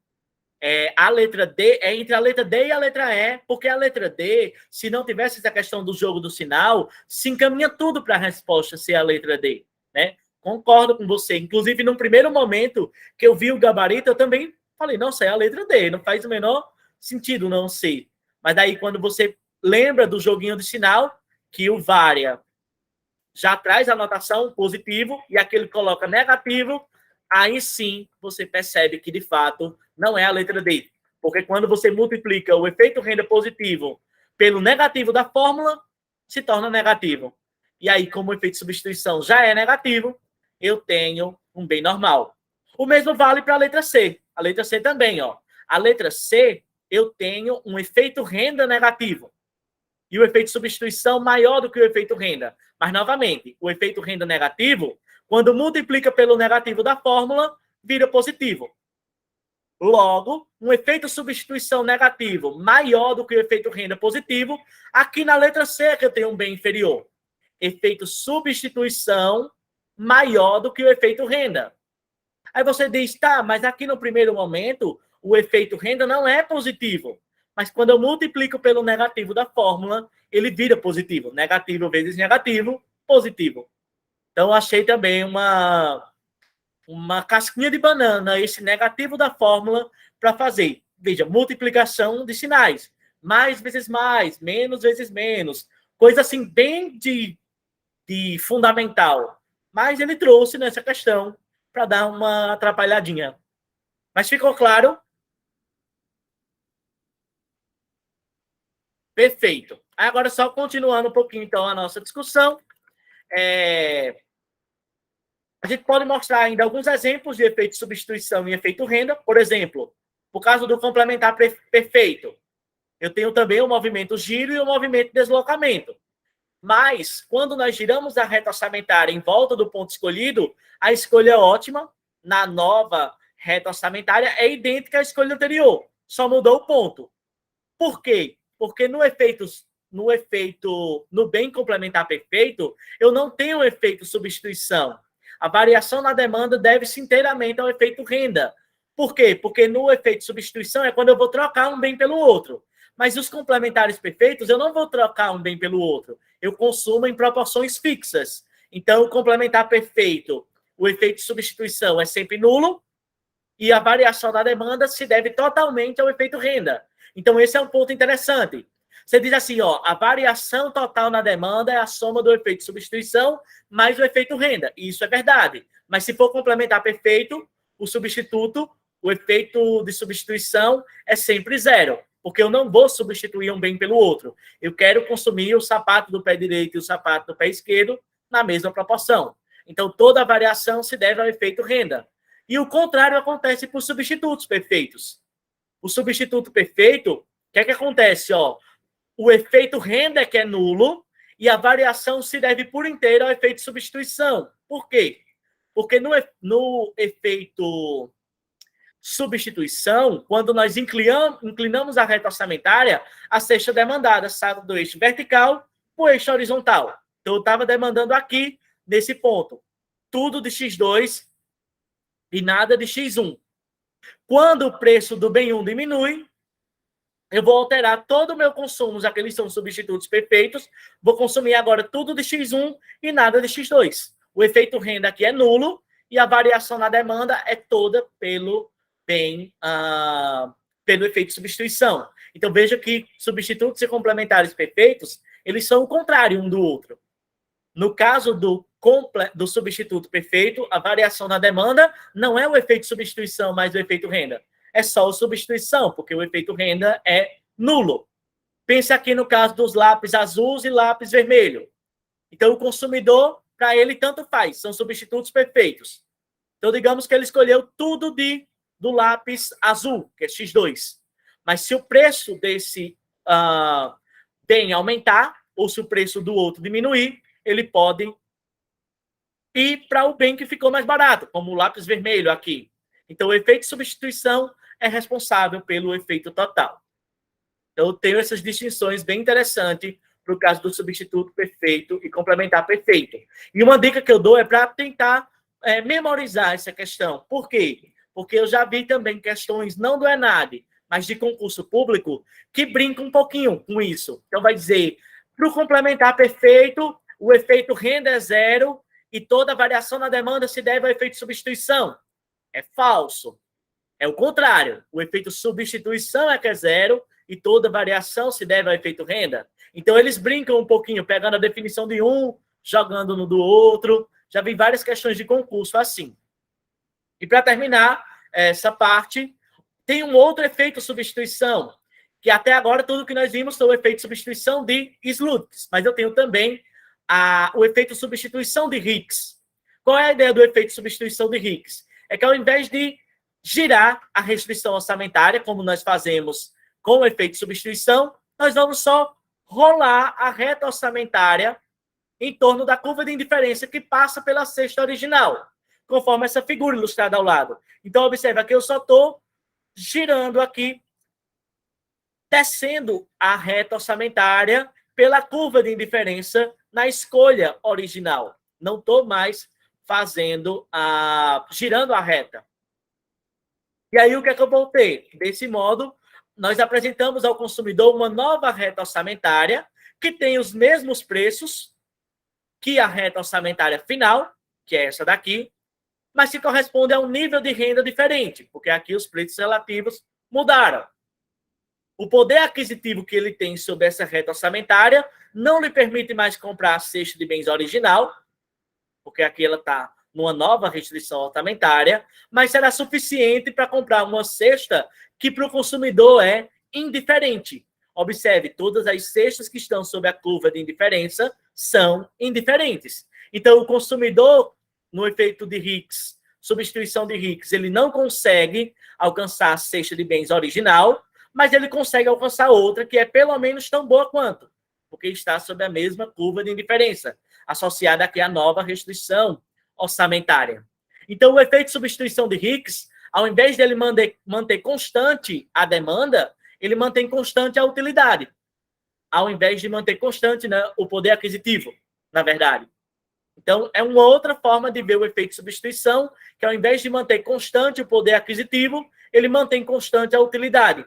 A: A letra D é entre a letra D e a letra E, porque a letra D, se não tivesse essa questão do jogo do sinal, se encaminha tudo para a resposta ser a letra D, né? Concordo com você. Inclusive, no primeiro momento que eu vi o gabarito, eu também falei, nossa, é a letra D, não faz o menor sentido não ser. Mas daí, quando você lembra do joguinho do sinal, que o varia já traz a notação positivo e aquele que coloca negativo, aí sim você percebe que, de fato, não é a letra D. Porque quando você multiplica o efeito renda positivo pelo negativo da fórmula, se torna negativo. E aí, como o efeito de substituição já é negativo, eu tenho um bem normal. O mesmo vale para a letra C. A letra C também, ó. A letra C, eu tenho um efeito renda negativo. E o efeito de substituição maior do que o efeito renda. Mas, novamente, o efeito renda negativo, quando multiplica pelo negativo da fórmula, vira positivo. Logo, um efeito substituição negativo maior do que o efeito renda positivo, aqui na letra C que eu tenho um bem inferior. Efeito substituição maior do que o efeito renda. Aí você diz, tá, mas aqui no primeiro momento, o efeito renda não é positivo. Mas quando eu multiplico pelo negativo da fórmula, ele vira positivo. Negativo vezes negativo, positivo. Então, achei também uma casquinha de banana, esse negativo da fórmula, para fazer. Veja, multiplicação de sinais. Mais vezes mais, menos vezes menos. Coisa assim, bem de fundamental. Mas ele trouxe nessa questão para dar uma atrapalhadinha. Mas ficou claro? Perfeito. Agora, só continuando um pouquinho, então, a nossa discussão. A gente pode mostrar ainda alguns exemplos de efeito de substituição e efeito renda. Por exemplo, por causa do complementar perfeito, eu tenho também o movimento giro e o movimento deslocamento. Mas, quando nós giramos a reta orçamentária em volta do ponto escolhido, a escolha é ótima. Na nova reta orçamentária é idêntica à escolha anterior. Só mudou o ponto. Por quê? Porque no bem complementar perfeito, eu não tenho efeito substituição. A variação na demanda deve-se inteiramente ao efeito renda. Por quê? Porque no efeito substituição é quando eu vou trocar um bem pelo outro. Mas os complementares perfeitos, eu não vou trocar um bem pelo outro. Eu consumo em proporções fixas. Então, o complementar perfeito, o efeito de substituição é sempre nulo e a variação da demanda se deve totalmente ao efeito renda. Então, esse é um ponto interessante. Você diz assim, ó, a variação total na demanda é a soma do efeito de substituição mais o efeito renda. E isso é verdade. Mas se for complementar perfeito, o substituto, o efeito de substituição é sempre zero. Porque eu não vou substituir um bem pelo outro. Eu quero consumir o sapato do pé direito e o sapato do pé esquerdo na mesma proporção. Então, toda a variação se deve ao efeito renda. E o contrário acontece por substitutos perfeitos. O substituto perfeito, o que é que acontece? Ó, o efeito renda é que é nulo e a variação se deve por inteiro ao efeito de substituição. Por quê? Porque no efeito substituição, quando nós inclinamos a reta orçamentária, a cesta demandada sai do eixo vertical para o eixo horizontal. Então, eu estava demandando aqui, nesse ponto, tudo de X2 e nada de X1. Quando o preço do bem 1 diminui, eu vou alterar todo o meu consumo, já que eles são substitutos perfeitos, vou consumir agora tudo de X1 e nada de X2. O efeito renda aqui é nulo e a variação na demanda é toda pelo efeito de substituição. Então, veja que substitutos e complementares perfeitos, eles são o contrário um do outro. No caso do substituto perfeito, a variação na demanda não é o efeito de substituição mais o efeito renda. é só substituição, porque o efeito renda é nulo. Pense aqui no caso dos lápis azuis e lápis vermelho. Então, o consumidor, para ele, tanto faz, são substitutos perfeitos. Então, digamos que ele escolheu tudo do lápis azul, que é X2. Mas se o preço desse bem aumentar, ou se o preço do outro diminuir, ele pode ir para o bem que ficou mais barato, como o lápis vermelho aqui. Então, o efeito de substituição é responsável pelo efeito total. Então, eu tenho essas distinções bem interessantes para o caso do substituto perfeito e complementar perfeito. E uma dica que eu dou é para tentar memorizar essa questão. Por quê? Porque eu já vi também questões, não do ENAD, mas de concurso público, que brincam um pouquinho com isso. Então, vai dizer, para o complementar perfeito, o efeito renda é zero e toda variação na demanda se deve ao efeito de substituição. É falso. É o contrário. O efeito substituição é que é zero e toda variação se deve ao efeito renda. Então, eles brincam um pouquinho, pegando a definição de um, jogando no do outro. Já vi várias questões de concurso assim. E para terminar essa parte, tem um outro efeito substituição, que até agora tudo que nós vimos foi o efeito substituição de Slutskis, mas eu tenho também o efeito substituição de Hicks. Qual é a ideia do efeito substituição de Hicks? É que ao invés de girar a restrição orçamentária, como nós fazemos com o efeito substituição, nós vamos só rolar a reta orçamentária em torno da curva de indiferença que passa pela cesta original, conforme essa figura ilustrada ao lado. Então, observa que eu só estou girando aqui, descendo a reta orçamentária pela curva de indiferença na escolha original. Não estou mais girando a reta. E aí, o que é que eu vou ter? Desse modo, nós apresentamos ao consumidor uma nova reta orçamentária que tem os mesmos preços que a reta orçamentária final, que é essa daqui, mas que corresponde a um nível de renda diferente, porque aqui os preços relativos mudaram. O poder aquisitivo que ele tem sobre essa reta orçamentária não lhe permite mais comprar a cesta de bens original, porque aqui ela está numa nova restrição orçamentária, mas será suficiente para comprar uma cesta que para o consumidor é indiferente. Observe, todas as cestas que estão sob a curva de indiferença são indiferentes. Então, o consumidor, no efeito de Hicks, substituição de Hicks, ele não consegue alcançar a cesta de bens original, mas ele consegue alcançar outra que é pelo menos tão boa quanto, porque está sob a mesma curva de indiferença, associada aqui à nova restrição orçamentária. Então, o efeito de substituição de Hicks, ao invés de ele manter constante a demanda, ele mantém constante a utilidade, ao invés de manter constante, né, o poder aquisitivo, na verdade. Então, é uma outra forma de ver o efeito de substituição, que ao invés de manter constante o poder aquisitivo, ele mantém constante a utilidade,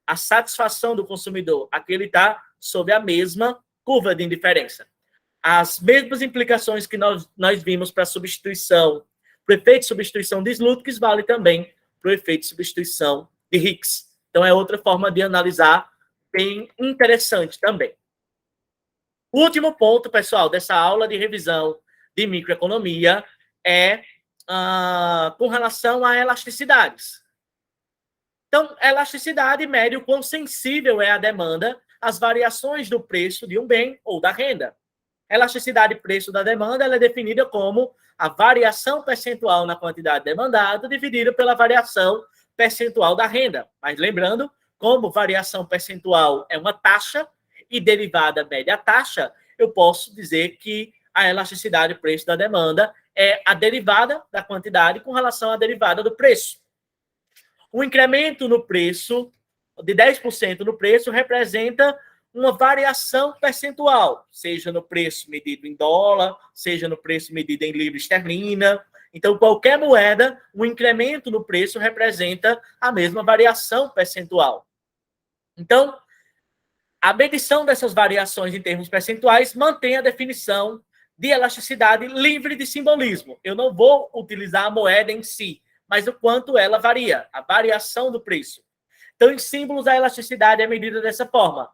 A: a satisfação do consumidor. Aqui ele está sob a mesma curva de indiferença. As mesmas implicações que nós vimos para a substituição, para o efeito de substituição de Slutskis, vale também para o efeito de substituição de Hicks. Então, é outra forma de analisar bem interessante também. O último ponto, pessoal, dessa aula de revisão de microeconomia é com relação a elasticidades. Então, a elasticidade mede o quão sensível é a demanda às variações do preço de um bem ou da renda. A elasticidade de preço da demanda ela é definida como a variação percentual na quantidade demandada dividida pela variação percentual da renda. Mas lembrando, como variação percentual é uma taxa e derivada mede a taxa, eu posso dizer que a elasticidade de preço da demanda é a derivada da quantidade com relação à derivada do preço. O incremento no preço, de 10% no preço, representa uma variação percentual, seja no preço medido em dólar, seja no preço medido em libra esterlina. Então, qualquer moeda, um incremento no preço representa a mesma variação percentual. Então, a medição dessas variações em termos percentuais mantém a definição de elasticidade livre de simbolismo. Eu não vou utilizar a moeda em si, mas o quanto ela varia, a variação do preço. Então, em símbolos, a elasticidade é medida dessa forma.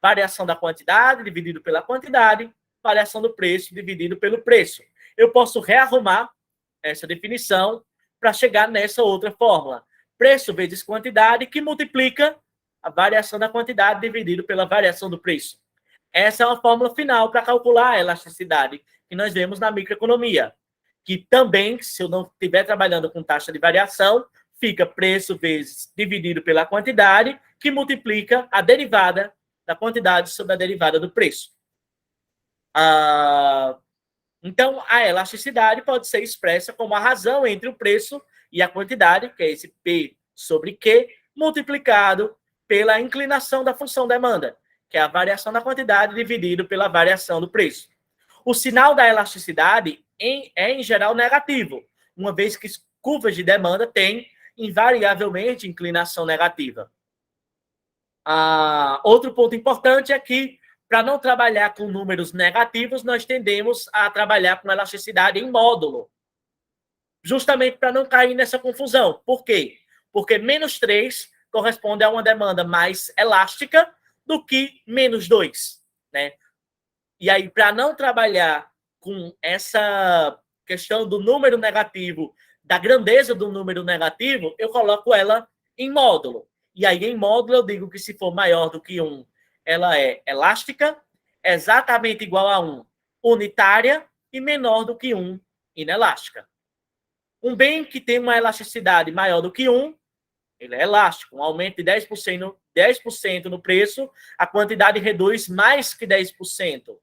A: Variação da quantidade dividido pela quantidade, variação do preço dividido pelo preço. Eu posso rearrumar essa definição para chegar nessa outra fórmula. preço vezes quantidade, que multiplica a variação da quantidade dividido pela variação do preço. Essa é uma fórmula final para calcular a elasticidade que nós vemos na microeconomia, que também, se eu não estiver trabalhando com taxa de variação, fica preço vezes dividido pela quantidade, que multiplica a derivada da quantidade sobre a derivada do preço. Então, a elasticidade pode ser expressa como a razão entre o preço e a quantidade, que é esse P sobre Q, multiplicado pela inclinação da função demanda, que é a variação da quantidade dividido pela variação do preço. O sinal da elasticidade é, em geral, negativo, uma vez que curvas de demanda têm, invariavelmente, inclinação negativa. Outro ponto importante é que, para não trabalhar com números negativos, nós tendemos a trabalhar com elasticidade em módulo, justamente para não cair nessa confusão. Por quê? Porque menos 3 corresponde a uma demanda mais elástica do que menos 2, né? E aí, para não trabalhar com essa questão do número negativo, da grandeza do número negativo, eu coloco ela em módulo. E aí, em módulo, eu digo que se for maior do que 1, ela é elástica, exatamente igual a 1, unitária, e menor do que 1, inelástica. Um bem que tem uma elasticidade maior do que 1, ele é elástico. Um aumento de 10% no preço, a quantidade reduz mais que 10%.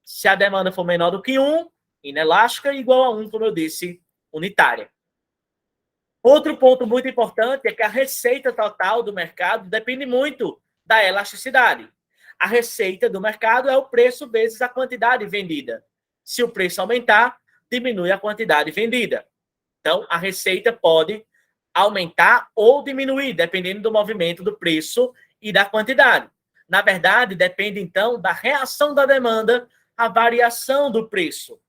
A: Se a demanda for menor do que 1, inelástica, igual a 1, como eu disse, unitária. Outro ponto muito importante é que a receita total do mercado depende muito da elasticidade. A receita do mercado é o preço vezes a quantidade vendida. Se o preço aumentar, diminui a quantidade vendida. Então, a receita pode aumentar ou diminuir, dependendo do movimento do preço e da quantidade. Na verdade, depende, então, da reação da demanda à variação do preço.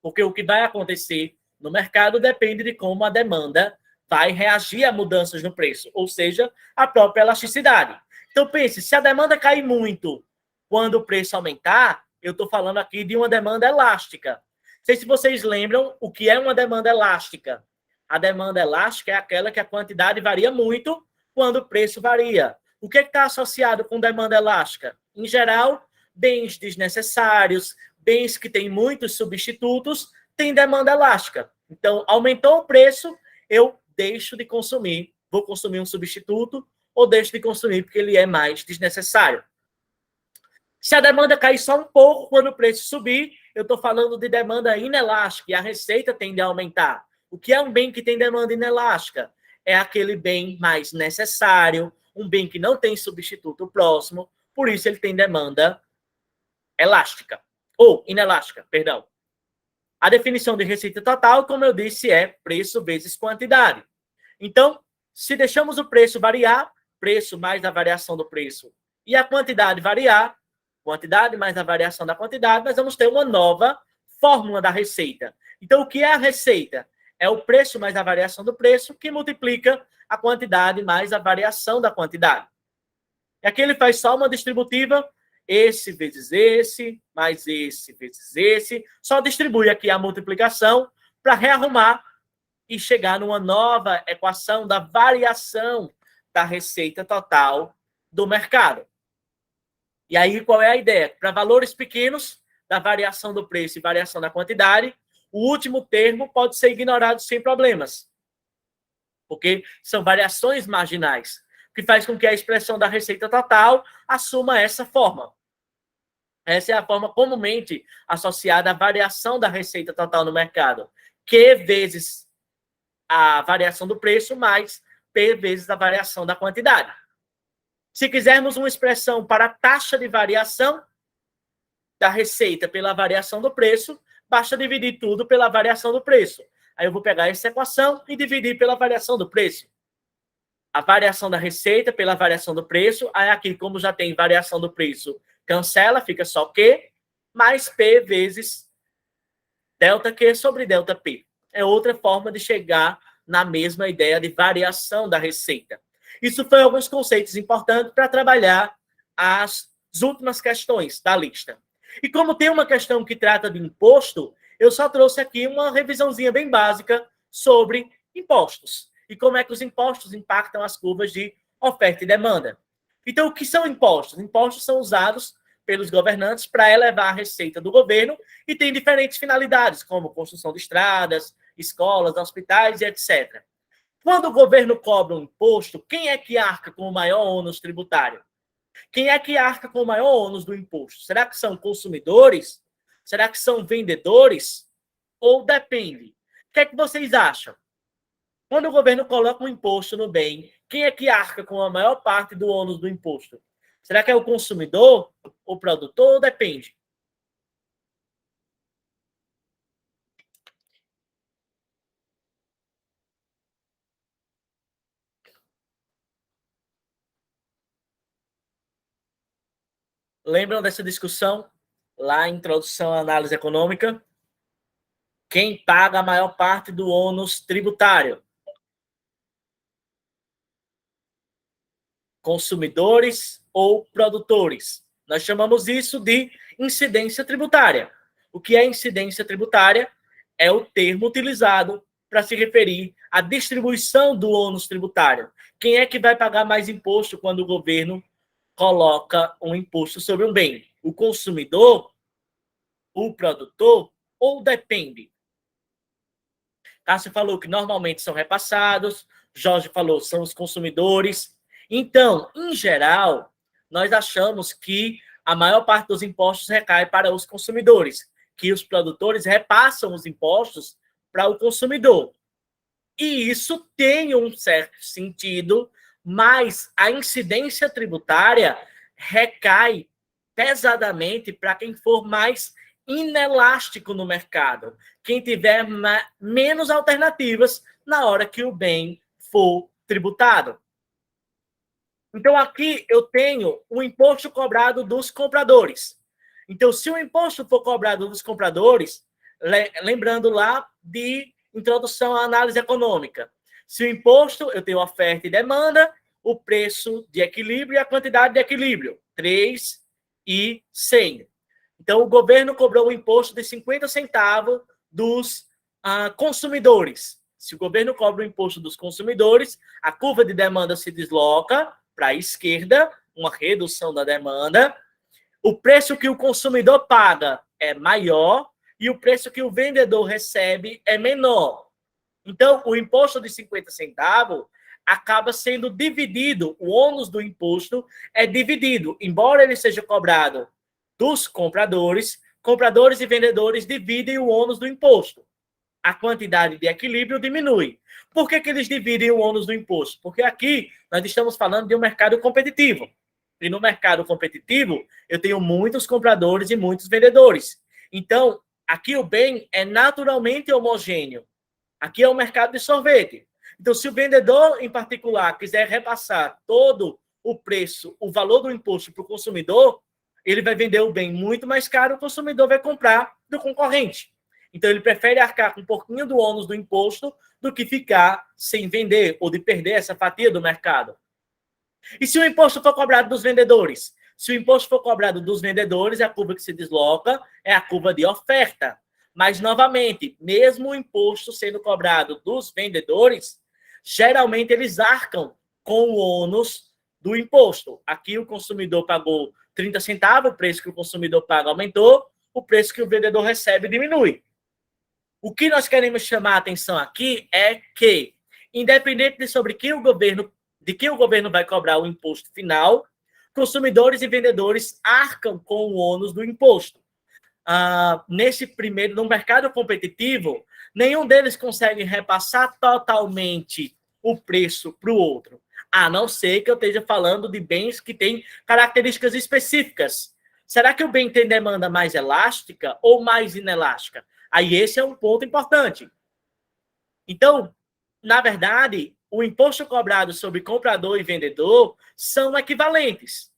A: Porque o que vai acontecer no mercado depende de como a demanda vai reagir a mudanças no preço, ou seja, a própria elasticidade. Então, pense, se a demanda cair muito quando o preço aumentar, eu estou falando aqui de uma demanda elástica. Não sei se vocês lembram o que é uma demanda elástica. A demanda elástica é aquela que a quantidade varia muito quando o preço varia. O que está associado com demanda elástica? Em geral, bens desnecessários, bens que têm muitos substitutos, têm demanda elástica. Então, aumentou o preço, eu deixo de consumir, vou consumir um substituto, ou deixo de consumir porque ele é mais desnecessário. Se a demanda cair só um pouco quando o preço subir, eu estou falando de demanda inelástica e a receita tende a aumentar. O que é um bem que tem demanda inelástica? É aquele bem mais necessário, um bem que não tem substituto próximo, por isso ele tem demanda elástica, ou inelástica, perdão. A definição de receita total, como eu disse, é preço vezes quantidade. Então, se deixamos o preço variar, preço mais a variação do preço, e a quantidade variar, quantidade mais a variação da quantidade, nós vamos ter uma nova fórmula da receita. Então, o que é a receita? É o preço mais a variação do preço que multiplica a quantidade mais a variação da quantidade. E aqui ele faz só uma distributiva, esse vezes esse, mais esse vezes esse, só distribui aqui a multiplicação para rearrumar e chegar numa nova equação da variação da receita total do mercado. E aí, qual é a ideia? Para valores pequenos, da variação do preço e variação da quantidade, o último termo pode ser ignorado sem problemas, porque são variações marginais, que faz com que a expressão da receita total assuma essa forma. Essa é a forma comumente associada à variação da receita total no mercado. Q vezes a variação do preço mais P vezes a variação da quantidade. Se quisermos uma expressão para a taxa de variação da receita pela variação do preço, basta dividir tudo pela variação do preço. Aí eu vou pegar essa equação e dividir pela variação do preço. A variação da receita pela variação do preço, aí aqui, como já tem variação do preço, cancela, fica só Q, mais P vezes delta Q sobre delta P. É outra forma de chegar na mesma ideia de variação da receita. Isso foi alguns conceitos importantes para trabalhar as últimas questões da lista. E como tem uma questão que trata de imposto, eu só trouxe aqui uma revisãozinha bem básica sobre impostos. e como é que os impostos impactam as curvas de oferta e demanda. Então, o que são impostos? Impostos são usados pelos governantes para elevar a receita do governo e tem diferentes finalidades, como construção de estradas, escolas, hospitais e etc. Quando o governo cobra um imposto, quem é que arca com o maior ônus tributário? Quem é que arca com o maior ônus do imposto? Será que são consumidores? Será que são vendedores? Ou depende? O que é que vocês acham? Quando o governo coloca um imposto no bem, quem é que arca com a maior parte do ônus do imposto? Será que é o consumidor, o produtor, ou depende? Lembram dessa discussão lá em Introdução à Análise Econômica? Quem paga a maior parte do ônus tributário? Consumidores ou produtores? Nós chamamos isso de incidência tributária. O que é incidência tributária? É o termo utilizado para se referir à distribuição do ônus tributário. Quem é que vai pagar mais imposto quando o governo coloca um imposto sobre um bem? O consumidor, o produtor ou depende? Cássio falou que normalmente são repassados, Jorge falou são os consumidores. Então, em geral, nós achamos que a maior parte dos impostos recai para os consumidores, que os produtores repassam os impostos para o consumidor. E isso tem um certo sentido, mas a incidência tributária recai pesadamente para quem for mais inelástico no mercado, quem tiver menos alternativas na hora que o bem for tributado. Então, aqui eu tenho o imposto cobrado dos compradores. Então, se o imposto for cobrado dos compradores, lembrando lá de Introdução à Análise Econômica, se o imposto, eu tenho oferta e demanda, o preço de equilíbrio e a quantidade de equilíbrio, 3 e 100. Então, o governo cobrou o imposto de 50 centavos dos consumidores. Se o governo cobra o imposto dos consumidores, a curva de demanda se desloca para a esquerda, uma redução da demanda. O preço que o consumidor paga é maior e o preço que o vendedor recebe é menor. Então, o imposto de 50 centavos acaba sendo dividido, o ônus do imposto é dividido, embora ele seja cobrado dos compradores, compradores e vendedores dividem o ônus do imposto. A quantidade de equilíbrio diminui. Por que eles dividem o ônus do imposto? Porque aqui nós estamos falando de um mercado competitivo. E no mercado competitivo, eu tenho muitos compradores e muitos vendedores. Então, aqui o bem é naturalmente homogêneo. Aqui é um mercado de sorvete. Então, se o vendedor, em particular, quiser repassar todo o preço, o valor do imposto para o consumidor, ele vai vender o bem muito mais caro, o consumidor vai comprar do concorrente. Então, ele prefere arcar com um pouquinho do ônus do imposto do que ficar sem vender ou de perder essa fatia do mercado. E se o imposto for cobrado dos vendedores? Se o imposto for cobrado dos vendedores, a curva que se desloca é a curva de oferta. Mas, novamente, mesmo o imposto sendo cobrado dos vendedores, geralmente eles arcam com o ônus do imposto. Aqui o consumidor pagou 30 centavos, o preço que o consumidor paga aumentou, o preço que o vendedor recebe diminui. O que nós queremos chamar a atenção aqui é que, independente de sobre quem o governo vai cobrar o imposto final, consumidores e vendedores arcam com o ônus do imposto. No mercado competitivo, nenhum deles consegue repassar totalmente o preço para o outro, a não ser que eu esteja falando de bens que têm características específicas. Será que o bem tem demanda mais elástica ou mais inelástica? Aí esse é um ponto importante. Então, na verdade, o imposto cobrado sobre comprador e vendedor são equivalentes.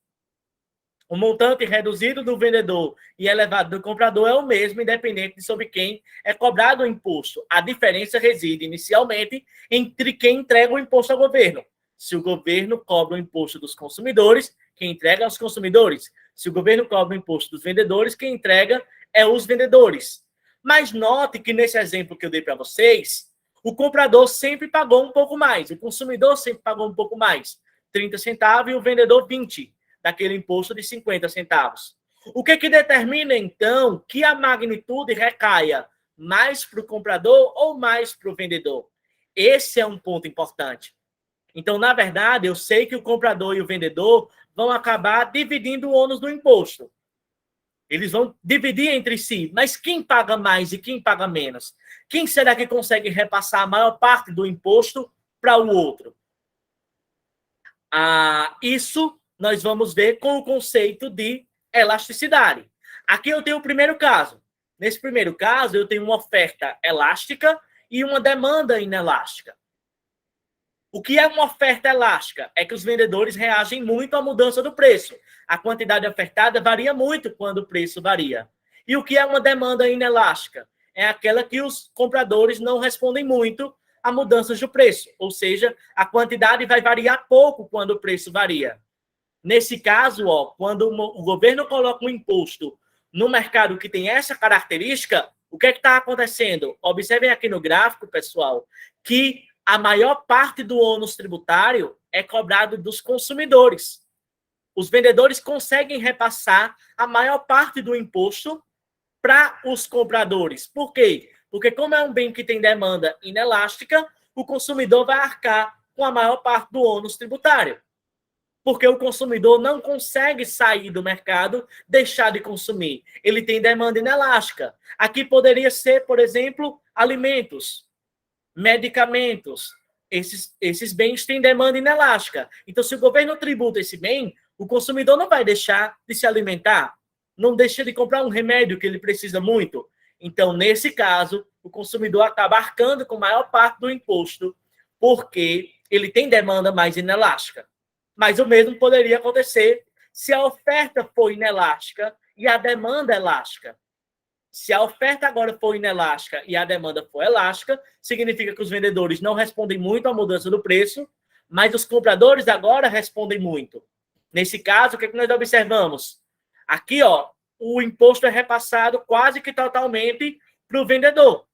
A: O montante reduzido do vendedor e elevado do comprador é o mesmo, independente de sobre quem é cobrado o imposto. A diferença reside, inicialmente, entre quem entrega o imposto ao governo. Se o governo cobra o imposto dos consumidores, quem entrega é os consumidores. Se o governo cobra o imposto dos vendedores, quem entrega é os vendedores. Mas note que nesse exemplo que eu dei para vocês, O comprador sempre pagou um pouco mais, o consumidor sempre pagou um pouco mais, 30 centavos, e o vendedor 20, daquele imposto de 50 centavos. O que determina, então, que a magnitude recaia mais para o comprador ou mais para o vendedor? Esse é um ponto importante. Então, na verdade, eu sei que o comprador e o vendedor vão acabar dividindo o ônus do imposto. Eles vão dividir entre si, mas quem paga mais e quem paga menos? Quem será que consegue repassar a maior parte do imposto para o outro? Isso nós vamos ver com o conceito de elasticidade. Aqui eu tenho o primeiro caso. Nesse primeiro caso, eu tenho uma oferta elástica e uma demanda inelástica. O que é uma oferta elástica? É que os vendedores reagem muito à mudança do preço. A quantidade ofertada varia muito quando o preço varia. E o que é uma demanda inelástica? É aquela que os compradores não respondem muito a mudanças do preço. Ou seja, a quantidade vai variar pouco quando o preço varia. Nesse caso, quando o governo coloca um imposto no mercado que tem essa característica, o que é que está acontecendo? Observem aqui no gráfico, pessoal, que a maior parte do ônus tributário é cobrado dos consumidores. Os vendedores conseguem repassar a maior parte do imposto para os compradores. Por quê? Porque como é um bem que tem demanda inelástica, o consumidor vai arcar com a maior parte do ônus tributário. Porque o consumidor não consegue sair do mercado, deixar de consumir. Ele tem demanda inelástica. Aqui poderia ser, por exemplo, alimentos, medicamentos. Esses bens têm demanda inelástica. Então, se o governo tributa esse bem, o consumidor não vai deixar de se alimentar, não deixa de comprar um remédio que ele precisa muito. Então, nesse caso, o consumidor acaba arcando com a maior parte do imposto, porque ele tem demanda mais inelástica. Mas o mesmo poderia acontecer se a oferta for inelástica e a demanda elástica. Se a oferta agora for inelástica e a demanda for elástica, significa que os vendedores não respondem muito à mudança do preço, mas os compradores agora respondem muito. Nesse caso, o que nós observamos? Aqui, o imposto é repassado quase que totalmente para o vendedor,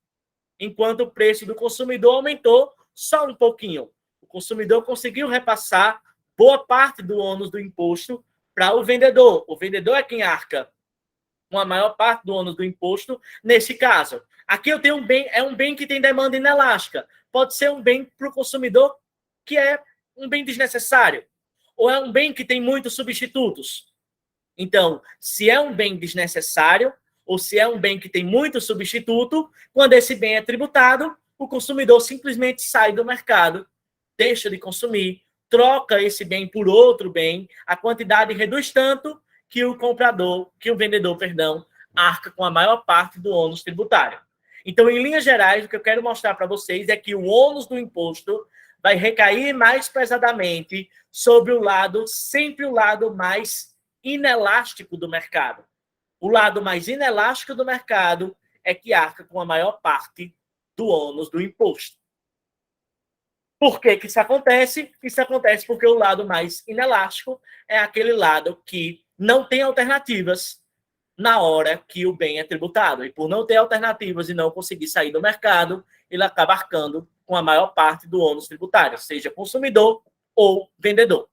A: enquanto o preço do consumidor aumentou só um pouquinho. O consumidor conseguiu repassar boa parte do ônus do imposto para o vendedor. O vendedor é quem arca com a maior parte do ônus do imposto nesse caso. Aqui eu tenho um bem que tem demanda inelástica. Pode ser um bem para o consumidor que é um bem desnecessário, ou é um bem que tem muitos substitutos. Então, se é um bem desnecessário, ou se é um bem que tem muito substituto, quando esse bem é tributado, o consumidor simplesmente sai do mercado, deixa de consumir, troca esse bem por outro bem, a quantidade reduz tanto que o vendedor, arca com a maior parte do ônus tributário. Então, em linhas gerais, o que eu quero mostrar para vocês é que o ônus do imposto vai recair mais pesadamente sobre sempre o lado mais inelástico do mercado. O lado mais inelástico do mercado é que arca com a maior parte do ônus do imposto. Por que isso acontece? Isso acontece porque o lado mais inelástico é aquele lado que não tem alternativas na hora que o bem é tributado. E por não ter alternativas e não conseguir sair do mercado, ele acaba arcando com a maior parte do ônus tributário, seja consumidor ou vendedor.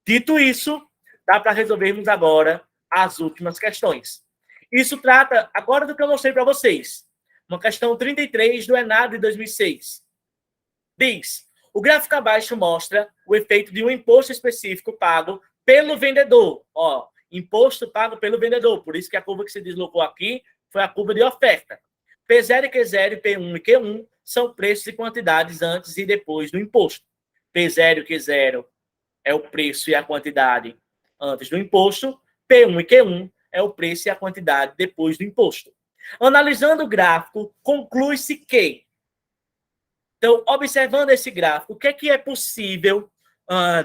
A: Dito isso, dá para resolvermos agora as últimas questões. Isso trata agora do que eu mostrei para vocês. Uma questão 33 do ENAD de 2006. Diz: o gráfico abaixo mostra o efeito de um imposto específico pago pelo vendedor. Imposto pago pelo vendedor. Por isso que a curva que se deslocou aqui foi a curva de oferta. P0 e Q0, P1 e Q1 são preços e quantidades antes e depois do imposto. P0 e Q0 é o preço e a quantidade antes do imposto. P1 e Q1 é o preço e a quantidade depois do imposto. Analisando o gráfico, conclui-se que... Então, observando esse gráfico, o que é possível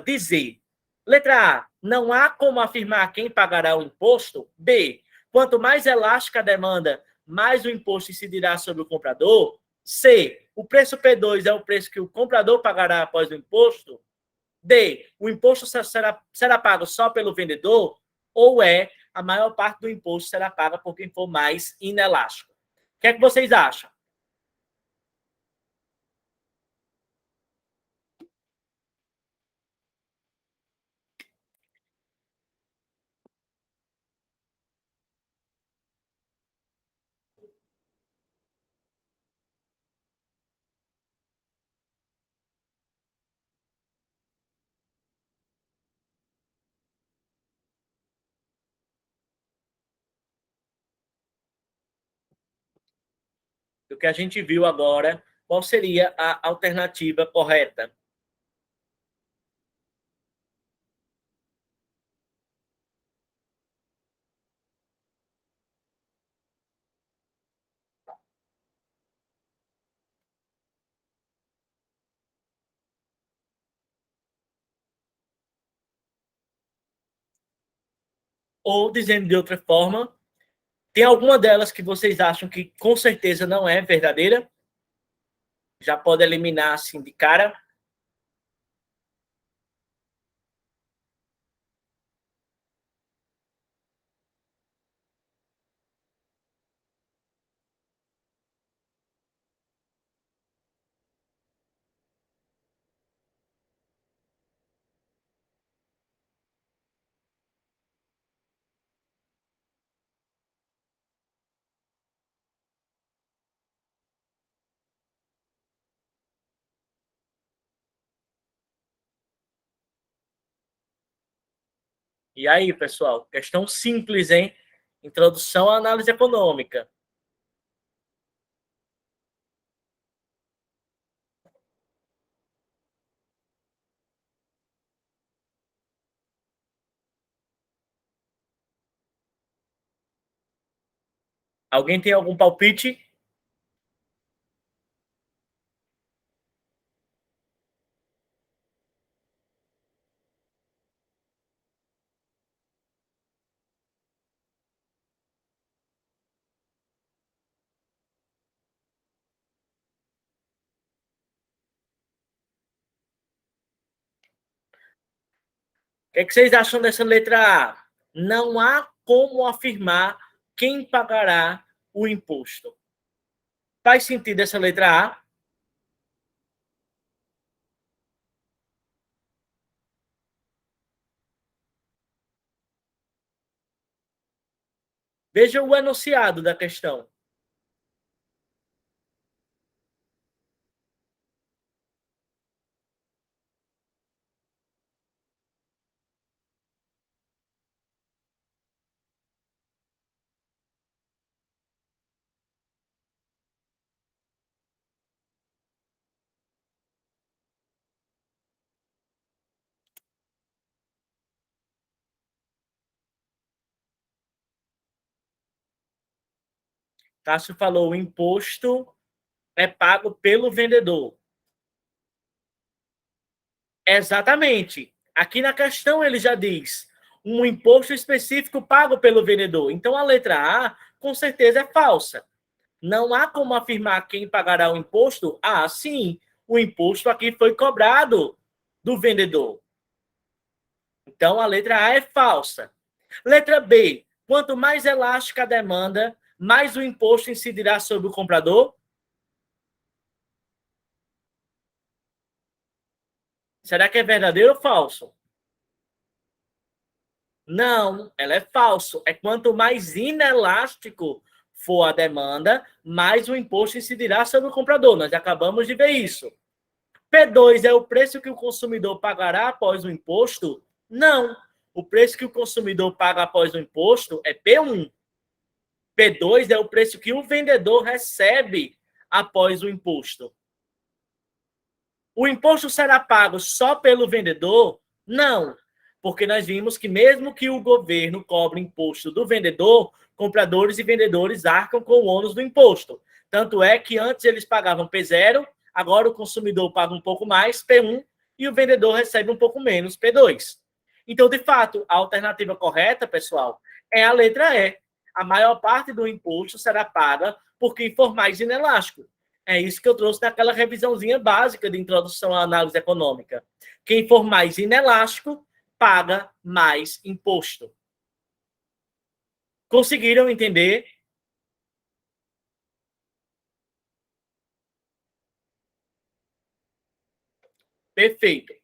A: dizer? Letra A, não há como afirmar quem pagará o imposto. B, quanto mais elástica a demanda, mais o imposto incidirá sobre o comprador. C, o preço P2 é o preço que o comprador pagará após o imposto. D, o imposto será pago só pelo vendedor. Ou E, a maior parte do imposto será paga por quem for mais inelástico. O que é que vocês acham? do que a gente viu agora, qual seria a alternativa correta? Ou, dizendo de outra forma, tem alguma delas que vocês acham que com certeza não é verdadeira? Já pode eliminar assim de cara? E aí, pessoal, questão simples, hein? Introdução à análise econômica. Alguém tem algum palpite? O que, é que vocês acham dessa letra A? Não há como afirmar quem pagará o imposto. Faz sentido essa letra A? Veja o enunciado da questão. Cássio falou: o imposto é pago pelo vendedor. Exatamente. Aqui na questão ele já diz um imposto específico pago pelo vendedor. Então a letra A, com certeza, é falsa. Não há como afirmar quem pagará o imposto? Ah, sim, o imposto aqui foi cobrado do vendedor. Então a letra A é falsa. Letra B, quanto mais elástica a demanda, mais o imposto incidirá sobre o comprador? Será que é verdadeiro ou falso? Não, ela é falso. É quanto mais inelástico for a demanda, mais o imposto incidirá sobre o comprador. Nós acabamos de ver isso. P2 é o preço que o consumidor pagará após o imposto? Não. O preço que o consumidor paga após o imposto é P1. P2 é o preço que o vendedor recebe após o imposto. O imposto será pago só pelo vendedor? Não, porque nós vimos que mesmo que o governo cobre imposto do vendedor, compradores e vendedores arcam com o ônus do imposto. Tanto é que antes eles pagavam P0, agora o consumidor paga um pouco mais, P1, e o vendedor recebe um pouco menos, P2. Então, de fato, a alternativa correta, pessoal, é a letra E. A maior parte do imposto será paga por quem for mais inelástico. É isso que eu trouxe naquela revisãozinha básica de introdução à análise econômica. Quem for mais inelástico, paga mais imposto. Conseguiram entender? Perfeito.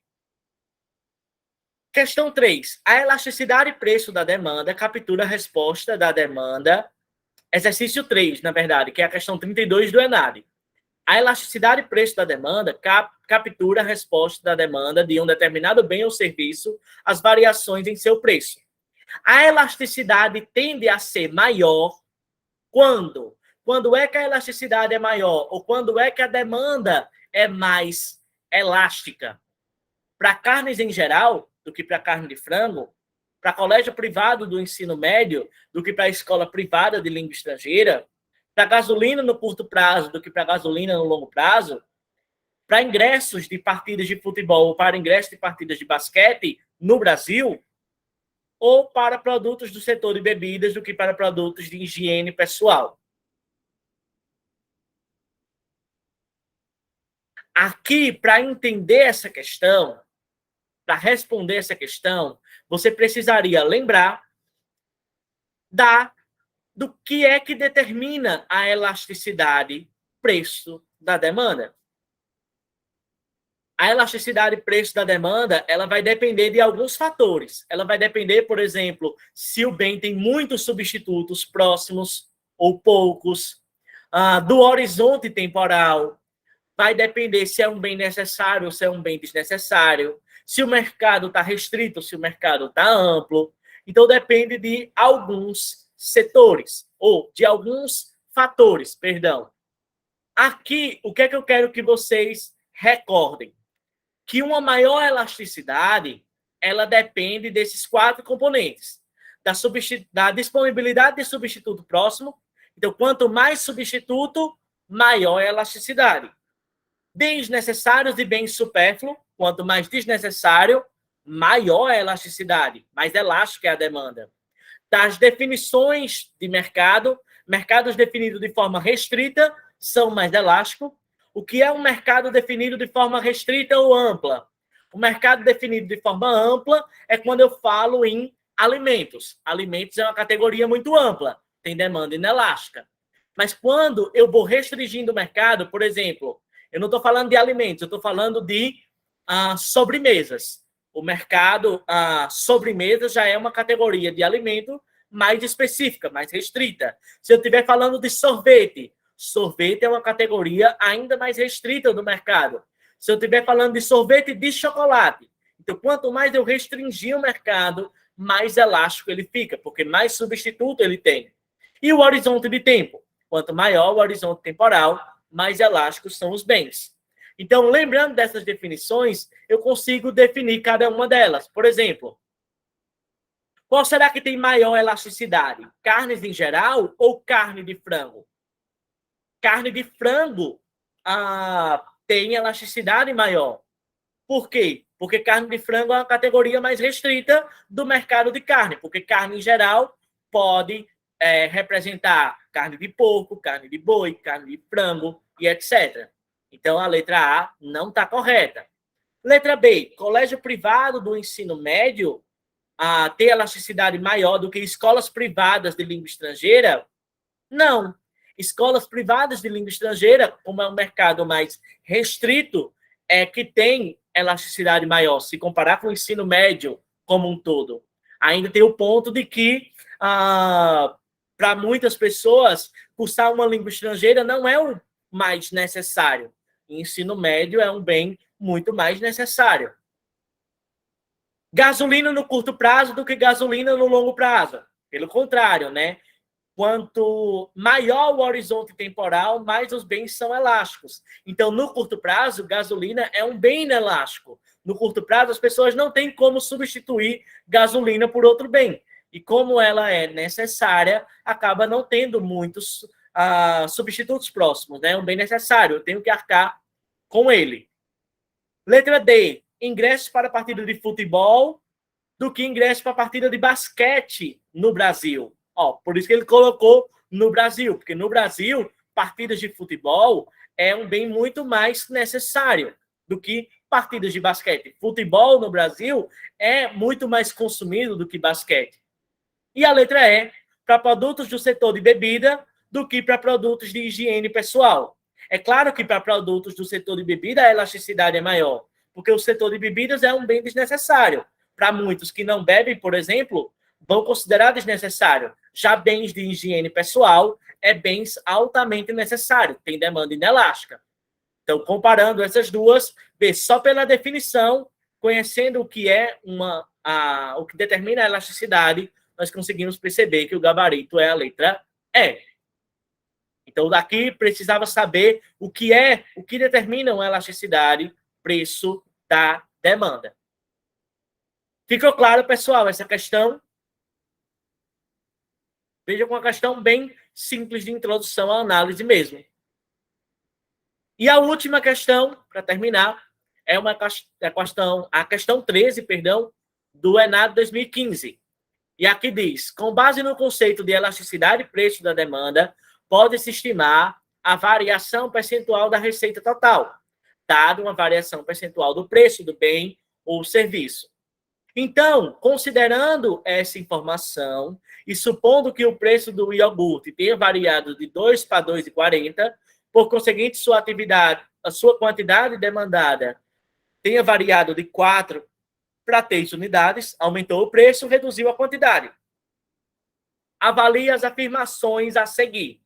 A: Questão 3. A elasticidade e preço da demanda captura a resposta da demanda. Exercício 3, na verdade, que é a questão 32 do ENAD. A elasticidade e preço da demanda captura a resposta da demanda de um determinado bem ou serviço às variações em seu preço. A elasticidade tende a ser maior quando? quando é que a elasticidade é maior ou quando é que a demanda é mais elástica? Para carnes em geral, do que para carne de frango, para colégio privado do ensino médio, do que para escola privada de língua estrangeira, para gasolina no curto prazo, do que para gasolina no longo prazo, para ingressos de partidas de futebol ou para ingressos de partidas de basquete no Brasil, ou para produtos do setor de bebidas do que para produtos de higiene pessoal. Aqui, para entender essa questão, para responder essa questão, você precisaria lembrar do que é que determina a elasticidade preço da demanda. A elasticidade preço da demanda, ela vai depender de alguns fatores. Ela vai depender, por exemplo, se o bem tem muitos substitutos próximos ou poucos, do horizonte temporal. Vai depender se é um bem necessário ou se é um bem desnecessário, se o mercado está restrito ou se o mercado está amplo. Então, depende de alguns setores, ou de alguns fatores, perdão. Aqui, o que é que eu quero que vocês recordem? Que uma maior elasticidade, ela depende desses 4 componentes. Da disponibilidade de substituto próximo. Então, quanto mais substituto, maior é a elasticidade. Bens necessários e bens supérfluos, quanto mais desnecessário, maior é a elasticidade, mais elástica é a demanda. Das definições de mercado, mercados definidos de forma restrita são mais elásticos. O que é um mercado definido de forma restrita ou ampla? O mercado definido de forma ampla é quando eu falo em alimentos. Alimentos é uma categoria muito ampla, tem demanda inelástica. Mas quando eu vou restringindo o mercado, por exemplo, eu não estou falando de alimentos, eu estou falando de sobremesas. O mercado sobremesas já é uma categoria de alimento mais específica, mais restrita. Se eu estiver falando de sorvete, sorvete é uma categoria ainda mais restrita do mercado. Se eu estiver falando de sorvete de chocolate, então quanto mais eu restringir o mercado, mais elástico ele fica, porque mais substituto ele tem. E o horizonte de tempo? Quanto maior o horizonte temporal, mais elásticos são os bens. Então, lembrando dessas definições, eu consigo definir cada uma delas. Por exemplo, qual será que tem maior elasticidade? Carnes em geral ou carne de frango? Carne de frango tem elasticidade maior. Por quê? Porque carne de frango é uma categoria mais restrita do mercado de carne, porque carne em geral pode representar carne de porco, carne de boi, carne de frango e etc. Então, a letra A não está correta. Letra B, colégio privado do ensino médio ter elasticidade maior do que escolas privadas de língua estrangeira? Não. Escolas privadas de língua estrangeira, como é um mercado mais restrito, é que tem elasticidade maior, se comparar com o ensino médio como um todo. Ainda tem o ponto de que, para muitas pessoas, cursar uma língua estrangeira não é o mais necessário. O ensino médio é um bem muito mais necessário. Gasolina no curto prazo do que gasolina no longo prazo. Pelo contrário, né? Quanto maior o horizonte temporal, mais os bens são elásticos. Então, no curto prazo, gasolina é um bem inelástico. No curto prazo, as pessoas não têm como substituir gasolina por outro bem. E como ela é necessária, acaba não tendo muitos substitutos próximos. Né? É um bem necessário, eu tenho que arcar com ele. Letra D, ingressos para a partida de futebol do que ingressos para a partida de basquete no Brasil. Por isso que ele colocou no Brasil, porque no Brasil, partidas de futebol é um bem muito mais necessário do que partidas de basquete. Futebol no Brasil é muito mais consumido do que basquete. E a letra E, para produtos do setor de bebida do que para produtos de higiene pessoal. É claro que para produtos do setor de bebida a elasticidade é maior, porque o setor de bebidas é um bem desnecessário. Para muitos que não bebem, por exemplo, vão considerar desnecessário. Já bens de higiene pessoal é bens altamente necessário, tem demanda inelástica. Então, comparando essas duas, só pela definição, conhecendo o que é o que determina a elasticidade, nós conseguimos perceber que o gabarito é a letra E. Então, daqui precisava saber o que determina uma elasticidade, preço da demanda. Ficou claro, pessoal, essa questão? Veja, uma questão bem simples de introdução à análise mesmo. E a última questão, para terminar, é a questão 13, perdão, do ENAD 2015. E aqui diz, com base no conceito de elasticidade e preço da demanda, pode-se estimar a variação percentual da receita total, dado uma variação percentual do preço do bem ou serviço. Então, considerando essa informação e supondo que o preço do iogurte tenha variado de 2 para 2,40, por conseguinte, a sua quantidade demandada tenha variado de 4 para 3 unidades, aumentou o preço, reduziu a quantidade. Avalie as afirmações a seguir.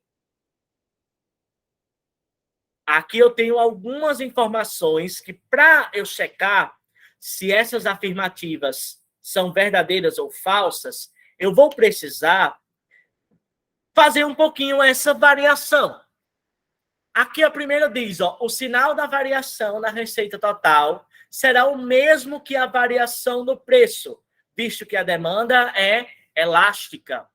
A: Aqui eu tenho algumas informações que, para eu checar se essas afirmativas são verdadeiras ou falsas, eu vou precisar fazer um pouquinho essa variação. Aqui a primeira diz, ó, o sinal da variação na receita total será o mesmo que a variação do preço, visto que a demanda é elástica.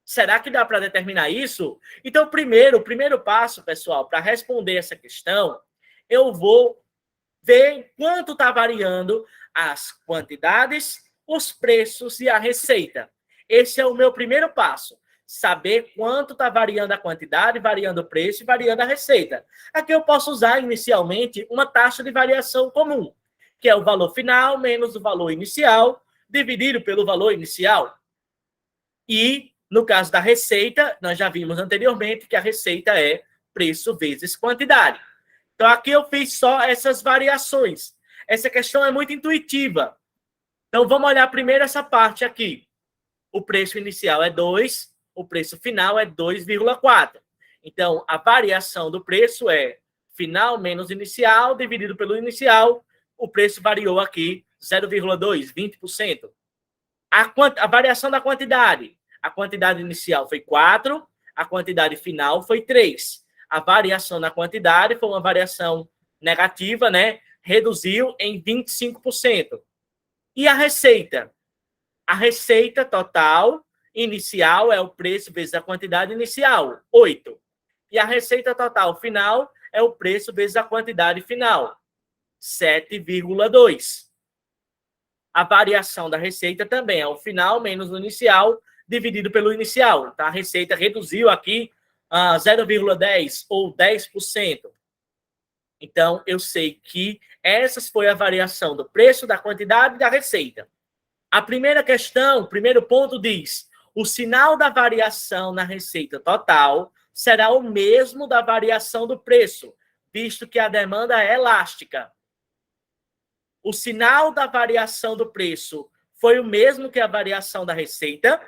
A: Será que dá para determinar isso? Então, o primeiro passo, pessoal, para responder essa questão, eu vou ver quanto está variando as quantidades, os preços e a receita. Esse é o meu primeiro passo. Saber quanto está variando a quantidade, variando o preço e variando a receita. Aqui eu posso usar inicialmente uma taxa de variação comum, que é o valor final menos o valor inicial, dividido pelo valor inicial. E, no caso da receita, nós já vimos anteriormente que a receita é preço vezes quantidade. Então, aqui eu fiz só essas variações. Essa questão é muito intuitiva. Então, vamos olhar primeiro essa parte aqui. O preço inicial é 2, o preço final é 2,4. Então, a variação do preço é final menos inicial, dividido pelo inicial. O preço variou aqui 0,2, 20%. A variação da quantidade. A quantidade inicial foi 4, a quantidade final foi 3. A variação na quantidade foi uma variação negativa, né? Reduziu em 25%. E a receita? A receita total inicial é o preço vezes a quantidade inicial, 8. E a receita total final é o preço vezes a quantidade final, 7,2. A variação da receita também é o final menos o inicial, dividido pelo inicial. Então, a receita reduziu aqui 0,10 ou 10%. Então, eu sei que essa foi a variação do preço, da quantidade e da receita. A primeira questão, o primeiro ponto diz, o sinal da variação na receita total será o mesmo da variação do preço, visto que a demanda é elástica. O sinal da variação do preço foi o mesmo que a variação da receita?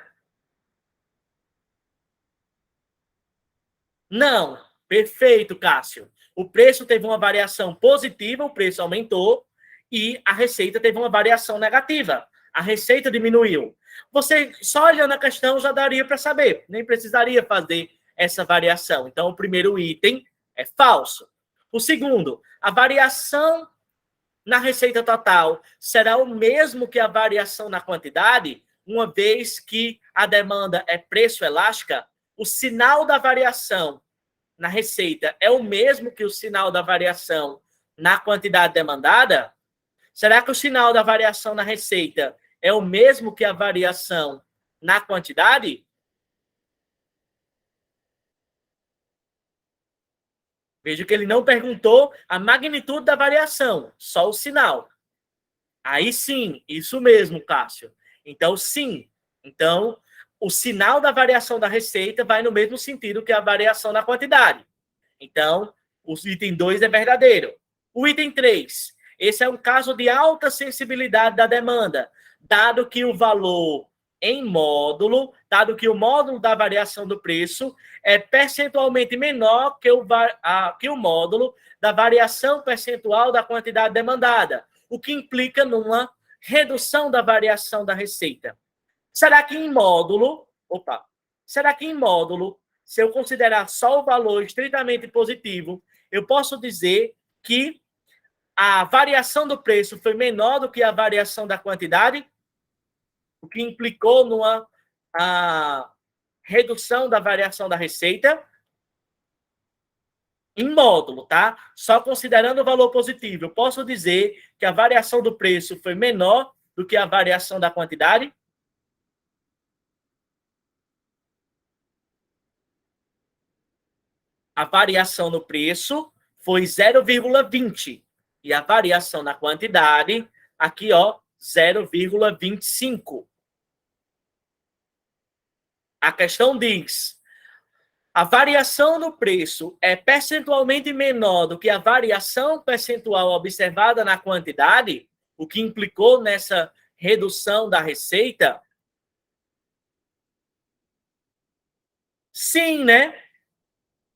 A: Não. Perfeito, Cássio. O preço teve uma variação positiva, o preço aumentou, e a receita teve uma variação negativa. A receita diminuiu. Você, só olhando a questão, já daria para saber. Nem precisaria fazer essa variação. Então, o primeiro item é falso. O segundo, a variação na receita total será o mesmo que a variação na quantidade, uma vez que a demanda é preço elástica, o sinal da variação na receita é o mesmo que o sinal da variação na quantidade demandada? Será que o sinal da variação na receita é o mesmo que a variação na quantidade? Veja que ele não perguntou a magnitude da variação, só o sinal. Aí sim, isso mesmo, Cássio. Então, sim. Então, o sinal da variação da receita vai no mesmo sentido que a variação na quantidade. Então, o item 2 é verdadeiro. O item 3, esse é um caso de alta sensibilidade da demanda, dado que o valor em módulo, dado que o módulo da variação do preço é percentualmente menor que o módulo da variação percentual da quantidade demandada, o que implica numa redução da variação da receita. Será que em módulo, se eu considerar só o valor estritamente positivo, eu posso dizer que a variação do preço foi menor do que a variação da quantidade, o que implicou numa redução da variação da receita em módulo, tá? Só considerando o valor positivo, eu posso dizer que a variação do preço foi menor do que a variação da quantidade? A variação no preço foi 0,20 e a variação na quantidade, aqui, ó, 0,25. A questão diz: a variação no preço é percentualmente menor do que a variação percentual observada na quantidade, o que implicou nessa redução da receita? Sim, né?